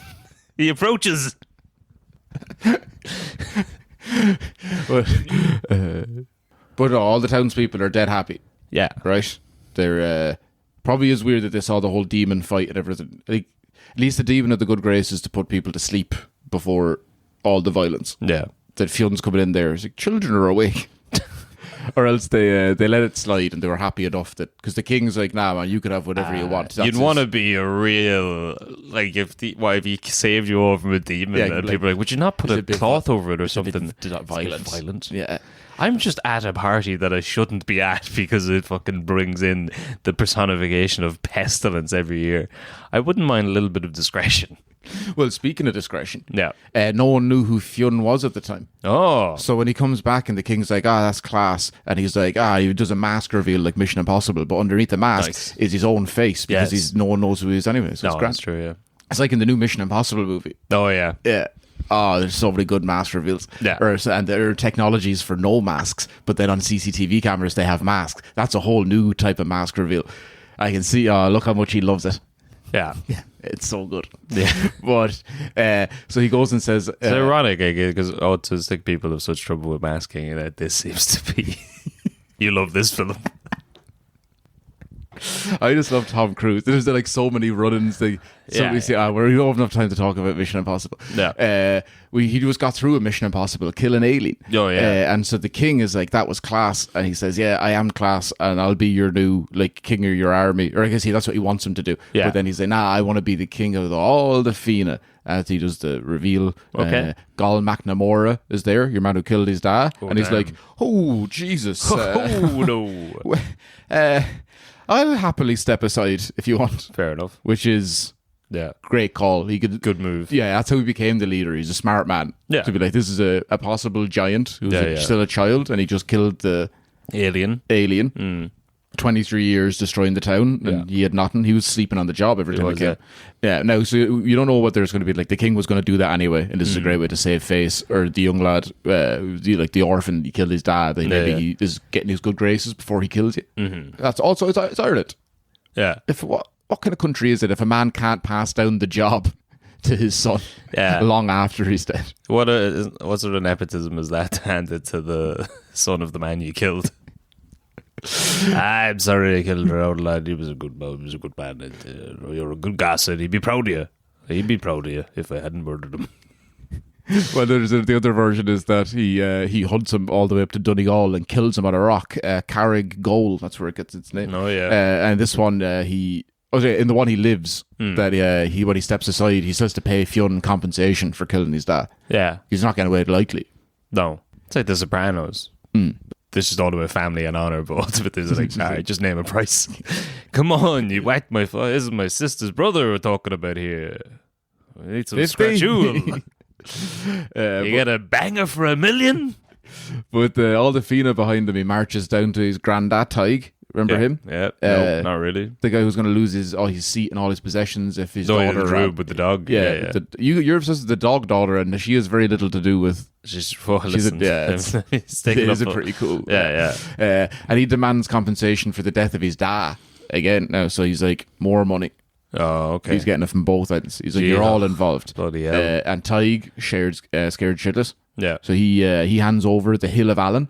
Speaker 1: He approaches.
Speaker 3: But all the townspeople are dead happy.
Speaker 1: Yeah.
Speaker 3: Right? They're probably is weird that they saw the whole demon fight and everything. Like, at least the demon of the good grace is to put people to sleep before all the violence.
Speaker 1: Yeah.
Speaker 3: That Fionn's coming in there. It's like, children are awake. Or else they let it slide, and they were happy enough that, because the king's like, nah man, you could have whatever you want.
Speaker 1: You'd want to be a real, like, if he saved you all from a demon, and people are like, would you not put a cloth over it or something?
Speaker 3: Violent. Yeah.
Speaker 1: I'm just at a party that I shouldn't be at because it fucking brings in the personification of pestilence every year. I wouldn't mind a little bit of discretion.
Speaker 3: Well, speaking of discretion,
Speaker 1: no
Speaker 3: one knew who Fionn was at the time.
Speaker 1: Oh.
Speaker 3: So when he comes back and the king's like, that's class. And he's like, he does a mask reveal like Mission Impossible. But underneath the mask is his own face because no one knows who he is anyway. So it's grand.
Speaker 1: That's true, yeah.
Speaker 3: It's like in the new Mission Impossible movie.
Speaker 1: Oh, yeah.
Speaker 3: Yeah. Oh, there's so many good mask reveals.
Speaker 1: Yeah.
Speaker 3: And there are technologies for no masks, but then on CCTV cameras they have masks. That's a whole new type of mask reveal. I can see, look how much he loves it.
Speaker 1: Yeah.
Speaker 3: It's so good.
Speaker 1: Yeah.
Speaker 3: But, so he goes and says...
Speaker 1: it's ironic, because autistic people have such trouble with masking, and this seems to be... You love this film. I
Speaker 3: just love Tom Cruise. There's like so many run-ins. Say, we don't have enough time to talk about Mission Impossible.
Speaker 1: Yeah.
Speaker 3: He just got through a Mission Impossible, kill an alien.
Speaker 1: Oh, yeah.
Speaker 3: And so the king is like, that was class. And he says, yeah, I am class, and I'll be your new, like, king of your army. Or I guess that's what he wants him to do. Yeah. But then he's like, I want to be the king of all the Fianna. As he does the reveal.
Speaker 1: Okay.
Speaker 3: Gol McNamara is there, your man who killed his dad. And he's like, oh, Jesus.
Speaker 1: No.
Speaker 3: I'll happily step aside if you want.
Speaker 1: Fair enough.
Speaker 3: Which is great call.
Speaker 1: Good move.
Speaker 3: Yeah, that's how he became the leader. He's a smart man.
Speaker 1: Yeah.
Speaker 3: To be like, this is a possible giant who's still a child, and he just killed the alien. 23 years destroying the town, and he had nothing. He was sleeping on the job every time he came. Yeah, no, so you don't know what there's going to be. Like, the king was going to do that anyway, and this is a great way to save face. Or the young lad, the orphan, he killed his dad. He is getting his good graces before he kills you. Mm-hmm. That's also, it's Ireland.
Speaker 1: Yeah.
Speaker 3: What kind of country is it if a man can't pass down the job to his son long after he's dead?
Speaker 1: What sort of nepotism is that to hand it to the son of the man you killed? I'm sorry I killed your old lad. He was a good man. You're a good gossip. He'd be proud of you. He'd be proud of you if I hadn't murdered him.
Speaker 3: Well, the other version is that he hunts him all the way up to Donegal and kills him on a rock. Carrig Goal, that's where it gets its name.
Speaker 1: Oh, yeah.
Speaker 3: And this one, in the one he lives, that when he steps aside, he says to pay Fionn compensation for killing his dad.
Speaker 1: Yeah.
Speaker 3: He's not getting away lightly.
Speaker 1: No. It's like The Sopranos. This is all about family and honor, but ultimately there's like, all right, just name a price. Come on, you whacked my... This is my sister's brother we're talking about here. We need some
Speaker 3: 50.
Speaker 1: scratchool. You get a banger for $1 million?
Speaker 3: But all the Fionn behind him, he marches down to his granddad Tig. Remember him?
Speaker 1: Yeah. No, not really.
Speaker 3: The guy who's going to lose his seat and all his possessions if his daughter...
Speaker 1: Drew with the dog.
Speaker 3: Yeah. You're obsessed with the dog daughter, and she has very little to do with...
Speaker 1: She's
Speaker 3: it is pretty cool.
Speaker 1: Yeah.
Speaker 3: And he demands compensation for the death of his dad again now. So he's like, more money.
Speaker 1: Oh, okay.
Speaker 3: He's getting it from both ends. He's like, you're all involved.
Speaker 1: Bloody hell.
Speaker 3: And Tig scared shitless.
Speaker 1: Yeah.
Speaker 3: So he hands over the Hill of Allen,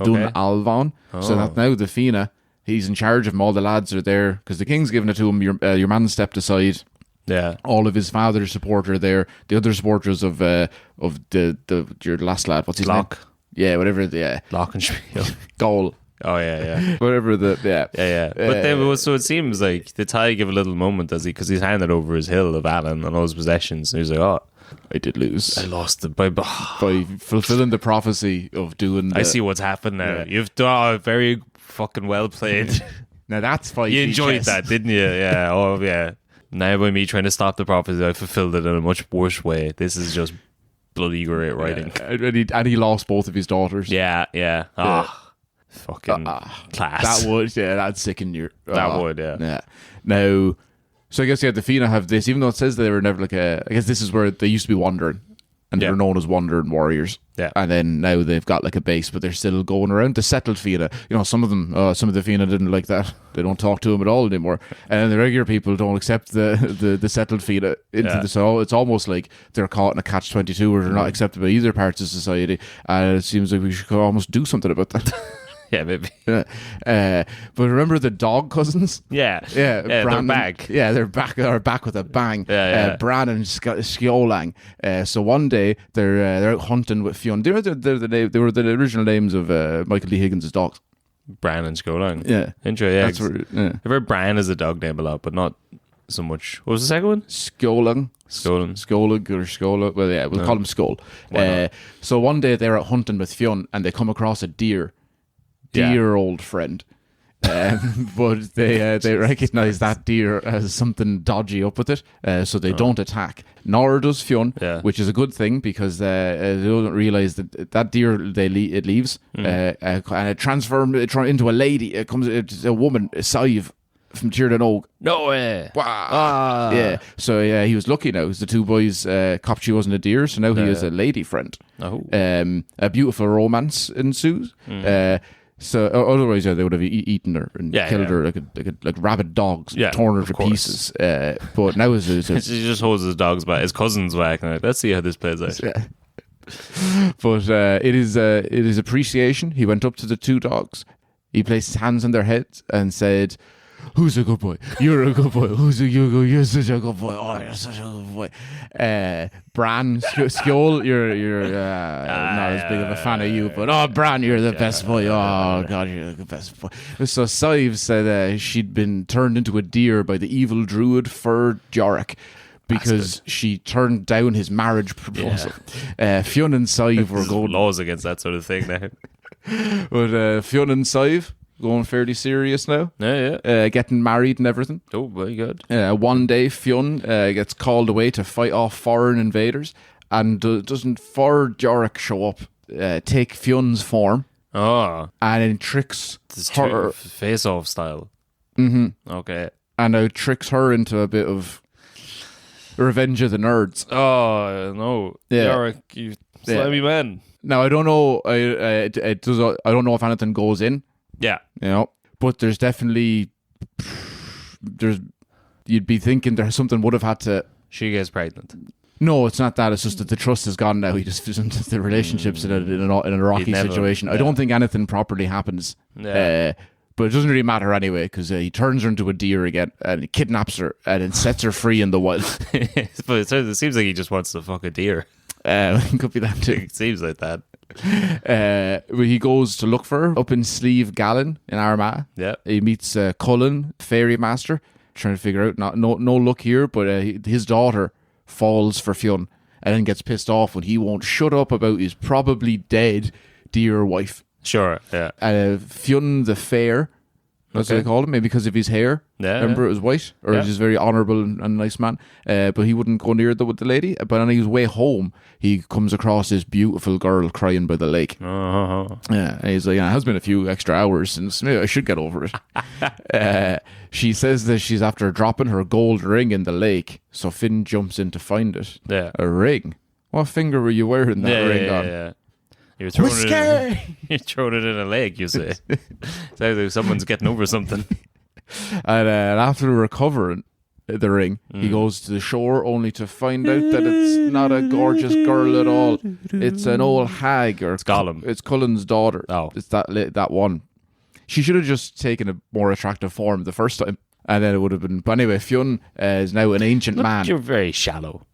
Speaker 3: Dun Alvan. So that now the Fionn, he's in charge of them. All the lads are there because the king's given it to him. Your man stepped aside.
Speaker 1: Yeah.
Speaker 3: All of his father's support are there. The other supporters of your last lad. What's his name? Yeah, whatever. Yeah.
Speaker 1: Glockenspiel.
Speaker 3: Goal.
Speaker 1: Oh yeah.
Speaker 3: Whatever the
Speaker 1: Yeah. But then, so it seems like the Thai give a little moment because he's handed over his Hill of Allen and all his possessions. And he's like, oh,
Speaker 3: I did lose.
Speaker 1: I lost it by
Speaker 3: fulfilling the prophecy of doing.
Speaker 1: I see what's happened now. Yeah. You've done very fucking well played.
Speaker 3: Now that's fight.
Speaker 1: You enjoyed that, didn't you? Yeah. Oh yeah. Now by me trying to stop the prophecy, I fulfilled it in a much worse way. This is just bloody great writing.
Speaker 3: Yeah. And he lost both of his daughters.
Speaker 1: Yeah. Fucking class.
Speaker 3: That'd sicken you.
Speaker 1: That would, yeah.
Speaker 3: Yeah. Now, so I guess the Fionn have this, even though it says they were never I guess this is where they used to be wandering, and they were known as wandering warriors.
Speaker 1: Yeah.
Speaker 3: And then now they've got like a base, but they're still going around. The settled Fionn, some of the Fionn didn't like that. They don't talk to him at all anymore. And the regular people don't accept the settled Fionn so it's almost like they're caught in a catch-22 where they're not accepted by either parts of society. And it seems like we should almost do something about that.
Speaker 1: Yeah, maybe.
Speaker 3: But remember the dog cousins?
Speaker 1: Yeah.
Speaker 3: Bran,
Speaker 1: they're back.
Speaker 3: Yeah, they're back with a bang. Bran and Skjolang. So one day they're out hunting with Fionn. They were the original names of Michael D. Higgins' dogs.
Speaker 1: Bran and Skjolang.
Speaker 3: Yeah.
Speaker 1: Intro, yeah. I've heard Bran as a dog name a lot, but not so much. What was the second one?
Speaker 3: Skjolang. Skolag or Skola. Well, yeah, we'll call him Skol. So one day they're out hunting with Fionn and they come across a deer. Dear old friend. But they recognise that deer as something dodgy up with it, so they don't attack. Nor does Fionn, which is a good thing because they don't realise that deer it leaves and it transforms into a lady. It's a woman, a Sive from Tiernan Og.
Speaker 1: No way.
Speaker 3: Wow. Yeah. So he was lucky now because the two boys copped she wasn't a deer, so now he is a lady friend.
Speaker 1: Oh.
Speaker 3: A beautiful romance ensues. So otherwise, they would have eaten her and killed her like rabid dogs, torn her to pieces. But now
Speaker 1: he just holds his dogs back, his cousins back. And let's see how this plays out.
Speaker 3: Yeah. But it is appreciation. He went up to the two dogs. He placed his hands on their heads and said, "Who's a good boy? You're a good boy. You're such a good boy. Oh, you're such a good boy." Bran, Skjol, you're not as big of a fan of you, but Bran, you're the best boy. Oh God, you're the best boy. So Sive said she'd been turned into a deer by the evil druid Fir Jorek because she turned down his marriage proposal. Fionn and Sive were going
Speaker 1: laws against that sort of thing now.
Speaker 3: But Fionn and Sive going fairly serious now. Getting married and everything.
Speaker 1: Oh, very good.
Speaker 3: One day Fionn gets called away to fight off foreign invaders, and doesn't Fir Jorek show up, take Fionn's form, and then tricks her
Speaker 1: face-off style. Okay.
Speaker 3: And now tricks her into a bit of Revenge of the Nerds.
Speaker 1: Oh no, Jorek, you slimy man.
Speaker 3: Now I don't know. I don't know if anything goes in.
Speaker 1: Yeah,
Speaker 3: but there's definitely you'd be thinking there's something would have had to.
Speaker 1: She gets pregnant.
Speaker 3: No, it's not that. It's just that the trust is gone now. He just the relationships in a rocky situation. I don't think anything properly happens. But it doesn't really matter anyway because he turns her into a deer again and kidnaps her and then sets her free in the wild.
Speaker 1: But it seems like he just wants to fuck a deer.
Speaker 3: Could be that too.
Speaker 1: It seems like that.
Speaker 3: He goes to look for her up in Slieve Gallen in Armagh.
Speaker 1: Yeah,
Speaker 3: he meets Cullen, fairy master, trying to figure out no luck here, but his daughter falls for Fionn and then gets pissed off when he won't shut up about his probably dead dear wife.
Speaker 1: Sure, yeah.
Speaker 3: Fionn the Fair, that's what they called him, maybe because of his hair.
Speaker 1: Yeah,
Speaker 3: remember, it was white, or he was just very honourable and nice man. But he wouldn't go near with the lady. But on his way home, he comes across this beautiful girl crying by the lake. Yeah, and he's like, it has been a few extra hours since, maybe I should get over it. She says that she's after dropping her gold ring in the lake, so Finn jumps in to find it.
Speaker 1: Yeah.
Speaker 3: A ring? What finger were you wearing that ring on?
Speaker 1: Yeah. You're throwing you're throwing it in a lake, you say. It's either someone's getting over something.
Speaker 3: And after recovering the ring, he goes to the shore only to find out that it's not a gorgeous girl at all. It's an old hag. Or
Speaker 1: it's Gollum.
Speaker 3: It's Cullen's daughter.
Speaker 1: Oh.
Speaker 3: It's that one. She should have just taken a more attractive form the first time. And then it would have been... But anyway, Fionn is now an ancient man.
Speaker 1: You're very shallow.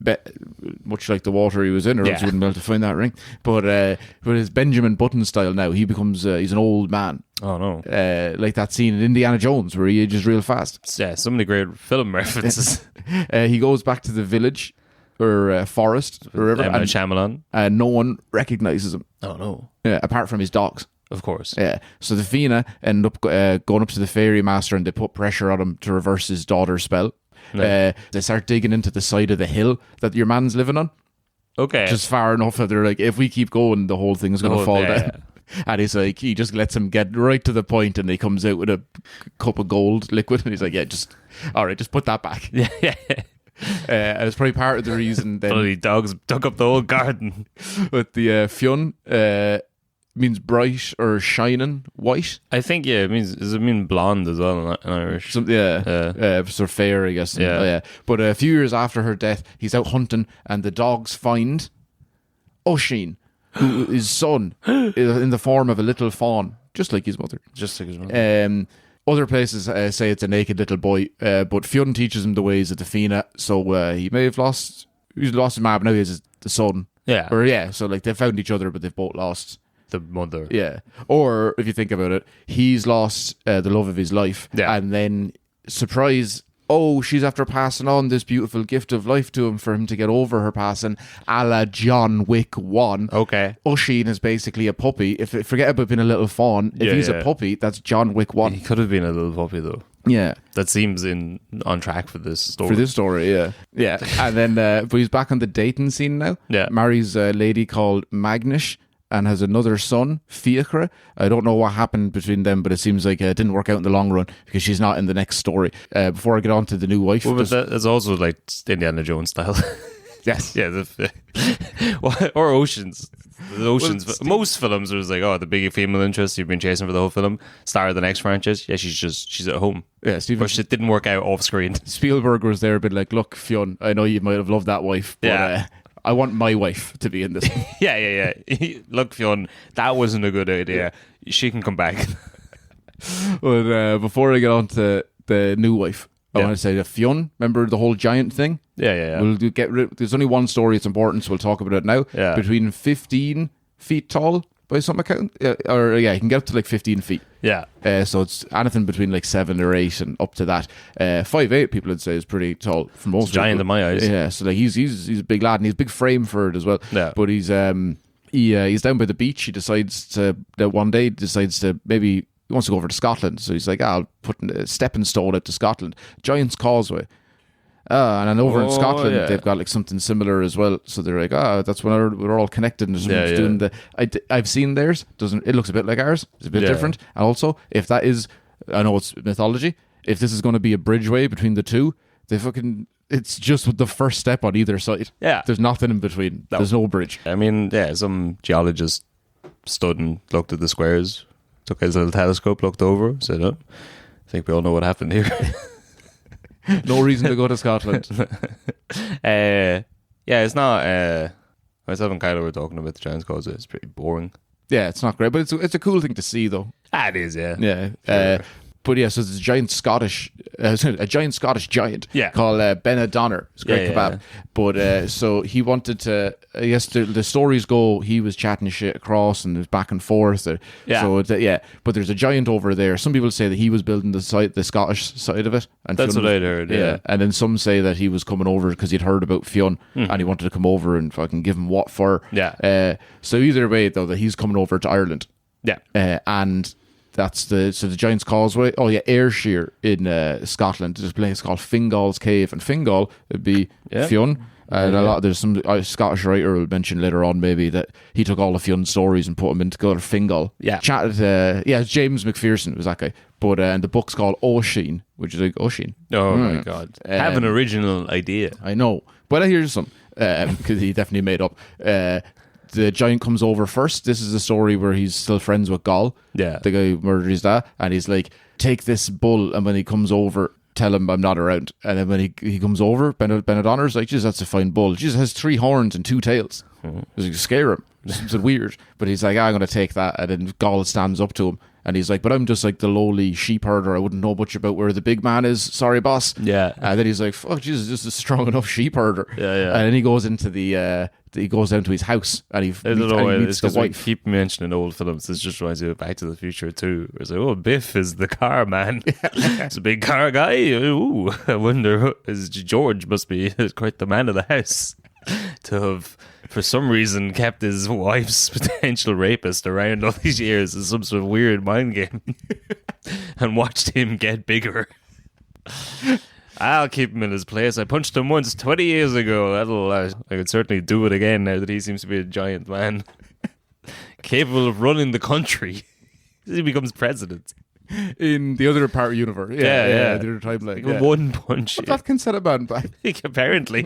Speaker 3: Much like the water he was in, or else you wouldn't be able to find that ring. But his Benjamin Button style now, he becomes... he's an old man.
Speaker 1: Oh, no.
Speaker 3: Like that scene in Indiana Jones where he ages real fast.
Speaker 1: Yeah, so many great film references.
Speaker 3: He goes back to the village, or forest, or wherever.
Speaker 1: And Shyamalan.
Speaker 3: And no one recognises him.
Speaker 1: Oh, no.
Speaker 3: Yeah, apart from his dogs.
Speaker 1: Of course.
Speaker 3: Yeah. So the Fianna end up going up to the fairy master and they put pressure on him to reverse his daughter's spell. No. They start digging into the side of the hill that your man's living on.
Speaker 1: Okay.
Speaker 3: Just far enough that they're like, if we keep going, the whole thing's going to fall down. Yeah. And he's like, he just lets him get right to the point and he comes out with a cup of gold liquid and he's like, all right, just put that back.
Speaker 1: Yeah.
Speaker 3: And it's probably part of the reason then.
Speaker 1: Bloody dogs dug up the whole garden.
Speaker 3: With the Fionn, means bright or shining white.
Speaker 1: I think, does it mean blonde as well in Irish?
Speaker 3: Sort of fair, I guess.
Speaker 1: Yeah.
Speaker 3: But a few years after her death, he's out hunting and the dogs find Oisin, who his son, in the form of a little fawn, just like his mother. Other places say it's a naked little boy, but Fionn teaches him the ways of the Fianna, so he may have lost his mom, but now he has the son.
Speaker 1: Yeah.
Speaker 3: So like they found each other, but they've both lost
Speaker 1: the mother.
Speaker 3: Yeah. Or if you think about it, he's lost the love of his life.
Speaker 1: Yeah.
Speaker 3: And then, surprise, she's after passing on this beautiful gift of life to him for him to get over her passing, a la John Wick 1.
Speaker 1: Okay.
Speaker 3: Oisin is basically a puppy. Forget about being a little fawn. If he's a puppy, that's John Wick 1.
Speaker 1: He could have been a little puppy, though.
Speaker 3: Yeah.
Speaker 1: That seems on track for this story.
Speaker 3: Yeah. And then, but he's back on the dating scene now.
Speaker 1: Yeah.
Speaker 3: Marries a lady called Magnish and has another son, Fiachra. I don't know what happened between them, but it seems like it didn't work out in the long run because she's not in the next story. Before I get on to the new wife.
Speaker 1: Well, but that's also like Indiana Jones style.
Speaker 3: Yes.
Speaker 1: Yeah. Or Oceans. The Oceans. Well, most films are like, the big female interest you've been chasing for the whole film. Star of the next franchise. Yeah, she's at home.
Speaker 3: Yeah,
Speaker 1: But it didn't work out off screen.
Speaker 3: Spielberg was there a bit like, look, Fionn, I know you might have loved that wife, but I want my wife to be in this.
Speaker 1: Yeah. Look, Fionn, that wasn't a good idea. She can come back.
Speaker 3: But before I get on to the new wife, I want to say that Fionn, remember the whole giant thing?
Speaker 1: Yeah.
Speaker 3: There's only one story it's important, so we'll talk about it now.
Speaker 1: Yeah.
Speaker 3: Between 15 feet tall, by some account. You can get up to like 15 feet.
Speaker 1: Yeah.
Speaker 3: So it's anything between like 7 or 8 and up to that. 5'8", people would say, is pretty tall for most people.
Speaker 1: Giant in my eyes.
Speaker 3: Yeah, so like he's a big lad and he's a big frame for it as well.
Speaker 1: Yeah.
Speaker 3: But he's down by the beach. He decides to maybe he wants to go over to Scotland. So he's like, I'll put a stepping stone out to Scotland. Giant's Causeway. And then over in Scotland, they've got like something similar as well. So they're like, that's when we're all connected. And doing I've seen theirs. It looks a bit like ours. It's a bit different. And also, if that is, I know it's mythology. If this is going to be a bridgeway between the two, it's just with the first step on either side.
Speaker 1: Yeah.
Speaker 3: There's nothing in between. No. There's no bridge.
Speaker 1: I mean, some geologist stood and looked at the squares, took his little telescope, looked over, said, I think we all know what happened here.
Speaker 3: No reason to go to Scotland.
Speaker 1: It's not. Myself and Kylo were talking about the Giant's Causeway. It's pretty boring.
Speaker 3: Yeah, it's not great, but it's a cool thing to see, though.
Speaker 1: It is, yeah.
Speaker 3: Yeah.
Speaker 1: Sure.
Speaker 3: But yeah, so there's a giant Scottish giant called Benadonner. It's a great kebab. Yeah. But so he wanted to, I guess the stories go, he was chatting shit across and it was back and forth. So but there's a giant over there. Some people say that he was building the Scottish side of it. And
Speaker 1: that's what I'd heard, yeah.
Speaker 3: And then some say that he was coming over because he'd heard about Fionn and he wanted to come over and fucking give him what for.
Speaker 1: Yeah.
Speaker 3: So either way, though, that he's coming over to Ireland.
Speaker 1: Yeah.
Speaker 3: And that's the Giant's Causeway. Oh yeah, Ayrshire in Scotland. There's a place called Fingal's Cave, and Fingal would be Fionn. And there's some Scottish writer will mention later on maybe that he took all the Fionn stories and put them into together. Fingal.
Speaker 1: Yeah.
Speaker 3: Chatted. James McPherson was that guy. But and the book's called Oisin, which is like Oisin.
Speaker 1: Oh my god! Have an original idea.
Speaker 3: I know. But here's some because he definitely made up. The giant comes over first. This is a story where he's still friends with Gall.
Speaker 1: Yeah.
Speaker 3: The guy who murdered his dad. And he's like, take this bull. And when he comes over, tell him I'm not around. And then when he comes over, Benadonner's like, Jesus, that's a fine bull. Jesus has 3 horns and 2 tails. Because you scare him. It's weird. But he's like, I'm going to take that. And then Gall stands up to him. And he's like, but I'm just like the lowly sheep herder. I wouldn't know much about where the big man is. Sorry, boss.
Speaker 1: Yeah.
Speaker 3: And then he's like, fuck, Jesus, just a strong enough sheep herder.
Speaker 1: Yeah.
Speaker 3: And then he goes into he goes down to his house and he meets the wife.
Speaker 1: Keep mentioning old films. This just reminds me of Back to the Future too. It's like, oh, Biff is the car man. It's a big car guy. Ooh, I wonder, George must be quite the man of the house to have, for some reason, kept his wife's potential rapist around all these years as some sort of weird mind game and watched him get bigger. I'll keep him in his place. I punched him once 20 years ago. I could certainly do it again now that he seems to be a giant man. Capable of running the country. He becomes president.
Speaker 3: In the other part of the universe. Yeah. The other timeline.
Speaker 1: One punch.
Speaker 3: But that can set a man back.
Speaker 1: Apparently.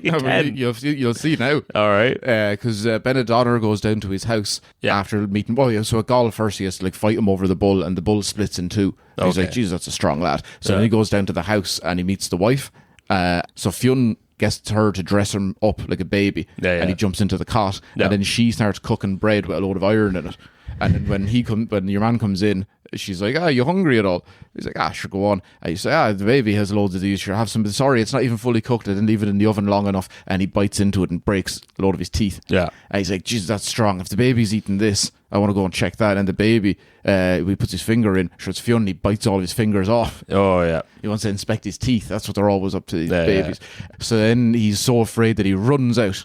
Speaker 3: You'll see now.
Speaker 1: All right.
Speaker 3: Because Benadonner goes down to his house after meeting. So at Gall first he has to fight him over the bull, and the bull splits in 2. Okay. He's like, Jesus, that's a strong lad. So then he goes down to the house and he meets the wife. So Fionn gets her to dress him up like a baby, and he jumps into the cot, and then she starts cooking bread with a load of iron in it. And then when your man comes in, she's like, you hungry at all? He's like, sure, go on. And you say, the baby has loads of these, sure, have some. Sorry, it's not even fully cooked. I didn't leave it in the oven long enough. And he bites into it and breaks a load of his teeth.
Speaker 1: Yeah.
Speaker 3: And he's like, Jesus, that's strong. If the baby's eating this, I want to go and check that. And the baby, he puts his finger in. Sure, it's Fionn. He bites all of his fingers off.
Speaker 1: Oh, yeah.
Speaker 3: He wants to inspect his teeth. That's what they're always up to, these babies. Yeah. So then he's so afraid that he runs out.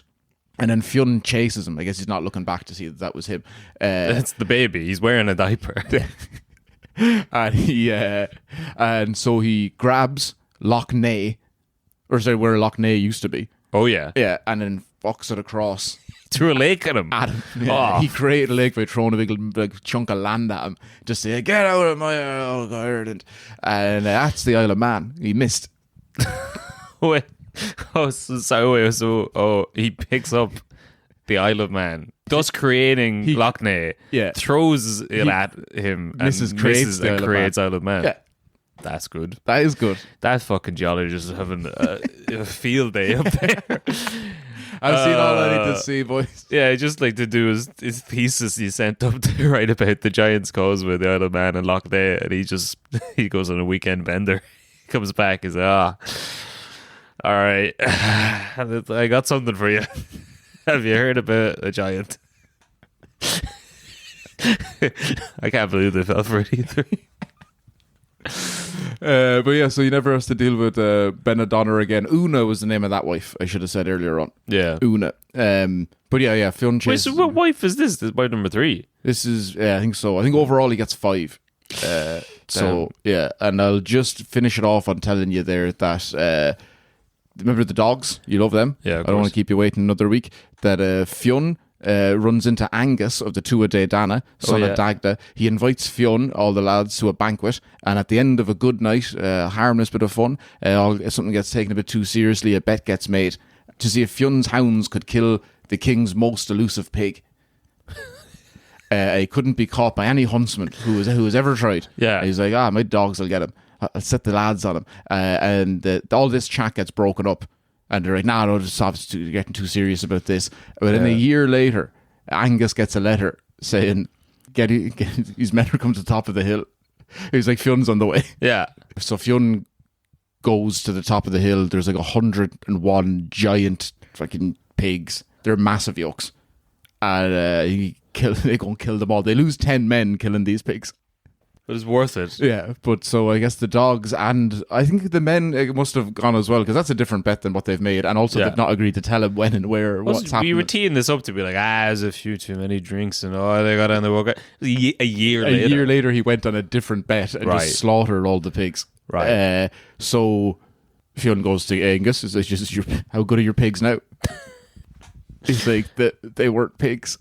Speaker 3: And then Fionn chases him. I guess he's not looking back to see that was him.
Speaker 1: That's the baby. He's wearing a diaper.
Speaker 3: And so he grabs Loch Ness, or sorry, where Loch Ness used to be.
Speaker 1: Oh yeah.
Speaker 3: Yeah, and then fucks it across.
Speaker 1: Threw a lake at him.
Speaker 3: He created a lake by throwing a big chunk of land at him. Just say, get out of my Ireland. And that's the Isle of Man. He missed.
Speaker 1: Wait. He picks up the Isle of Man, thus creating Loch Ness, throws it at him and creates Isle of Man. Yeah. That's good.
Speaker 3: That is good.
Speaker 1: That fucking geologist is having a field day up there.
Speaker 3: I've seen all I need to see, boys.
Speaker 1: Yeah, just like to do his thesis he sent up to write about the Giant's Causeway, the Isle of Man and Loch Ness, and he goes on a weekend bender. He comes back, he's like, all right, I got something for you. Have you heard about a giant? I can't believe they fell for it either.
Speaker 3: But yeah, so he never has to deal with Benadonner again. Una was the name of that wife, I should have said earlier on.
Speaker 1: Yeah.
Speaker 3: Una. But yeah, Fionn chases.
Speaker 1: Wait, so what wife is this? This is wife number 3.
Speaker 3: This is, I think so. I think overall he gets 5. So, yeah, and I'll just finish it off on telling you there that... remember the dogs? You love them?
Speaker 1: Yeah,
Speaker 3: I don't want to keep you waiting another week. That Fionn runs into Angus of the Tuatha Dana, son of Dagda. He invites Fionn, all the lads, to a banquet, and at the end of a good night, harmless bit of fun, something gets taken a bit too seriously, a bet gets made to see if Fionn's hounds could kill the king's most elusive pig. He couldn't be caught by any huntsman who has ever tried.
Speaker 1: Yeah.
Speaker 3: And he's like, my dogs will get him. I'll set the lads on him. And all this chat gets broken up. And they're like, no, just stop getting too serious about this. But then a year later, Angus gets a letter saying, his men are come to the top of the hill. He's like, Fionn's on the way.
Speaker 1: Yeah.
Speaker 3: So Fionn goes to the top of the hill. There's like 101 giant fucking pigs. They're massive yolks. And they go and kill them all. They lose 10 men killing these pigs.
Speaker 1: It was worth it.
Speaker 3: Yeah, but so I guess the dogs and I think the men must have gone as well, because that's a different bet than what they've made. And also they've not agreed to tell him when and where what's happening.
Speaker 1: We were teeing this up to be like, there's a few too many drinks and they got on the walk. A year later.
Speaker 3: A year later he went on a different bet and just slaughtered all the pigs.
Speaker 1: Right.
Speaker 3: So Fionn goes to Angus. He's like, how good are your pigs now? He's like, they weren't pigs.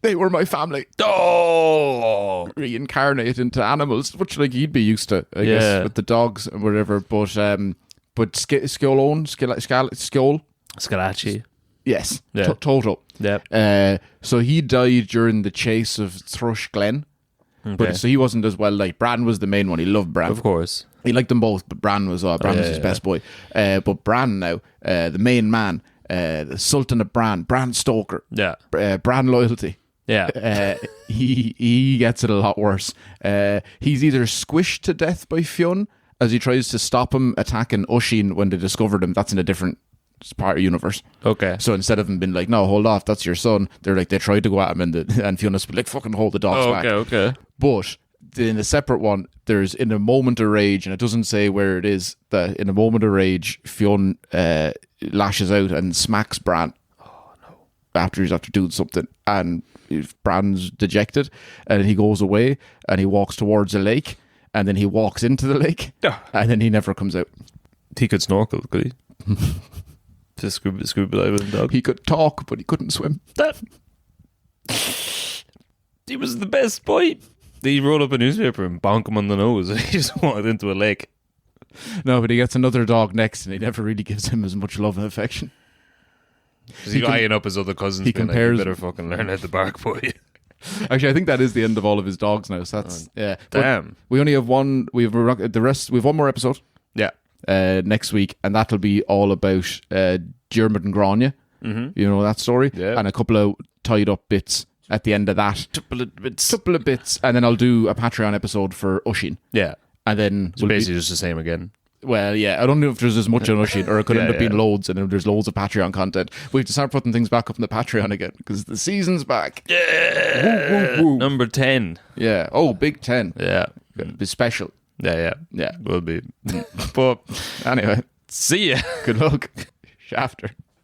Speaker 3: They were my family.
Speaker 1: Oh,
Speaker 3: reincarnate into animals, which like you'd be used to, I guess, with the dogs and whatever. But
Speaker 1: Scalacci.
Speaker 3: Yes, Toto.
Speaker 1: Yep.
Speaker 3: So he died during the chase of Thrush Glen.
Speaker 1: Okay.
Speaker 3: But so he wasn't as well liked. Bran was the main one. He loved Bran,
Speaker 1: of course.
Speaker 3: He liked them both, but Bran was his best boy. But Bran now, the main man, the Sultan of Bran Stoker.
Speaker 1: Yeah.
Speaker 3: Bran loyalty.
Speaker 1: Yeah.
Speaker 3: He gets it a lot worse. He's either squished to death by Fionn as he tries to stop him attacking Usheen when they discovered him. That's in a different part of universe.
Speaker 1: Okay.
Speaker 3: So instead of him being like, no, hold off, that's your son, they tried to go at him and Fionn like, fucking hold the dogs back.
Speaker 1: Okay.
Speaker 3: But in a separate one, there's in a moment of rage, and it doesn't say where it is, that in a moment of rage, Fionn lashes out and smacks Bran. Oh no. After doing something, and Bran's dejected, and he goes away and he walks towards a lake, and then he walks into the lake, and then he never comes out.
Speaker 1: He could snorkel, could he? Just scuba dive with a dog.
Speaker 3: He could talk, but he couldn't swim.
Speaker 1: He was the best boy. He rolled up a newspaper and bonk him on the nose, and he just walked into a lake.
Speaker 3: No, but he gets another dog next, and he never really gives him as much love and affection.
Speaker 1: He's eyeing up his other cousins.
Speaker 3: He compares.
Speaker 1: Like, you better fucking learn how to bark, boy.
Speaker 3: Actually, I think that is the end of all of his dogs now. So that's yeah.
Speaker 1: Damn.
Speaker 3: But we only have one. We have the rest. We have one more episode.
Speaker 1: Yeah.
Speaker 3: Next week, and that'll be all about Diarmuid and Grania. Mm-hmm. You know that story.
Speaker 1: Yeah.
Speaker 3: And a couple of tied up bits at the end of that. Couple of bits, and then I'll do a Patreon episode for Usheen.
Speaker 1: Yeah.
Speaker 3: And then
Speaker 1: it's basically just the same again.
Speaker 3: Well, yeah, I don't know if there's as much on Usheen, or it could end up being loads, and then there's loads of Patreon content. We have to start putting things back up in the Patreon again, because the season's back.
Speaker 1: Yeah!
Speaker 3: Woo.
Speaker 1: Number 10.
Speaker 3: Yeah. Oh, big 10.
Speaker 1: Yeah.
Speaker 3: Be special.
Speaker 1: Yeah.
Speaker 3: Yeah.
Speaker 1: Will be. But
Speaker 3: anyway.
Speaker 1: See ya.
Speaker 3: Good luck. Shafter.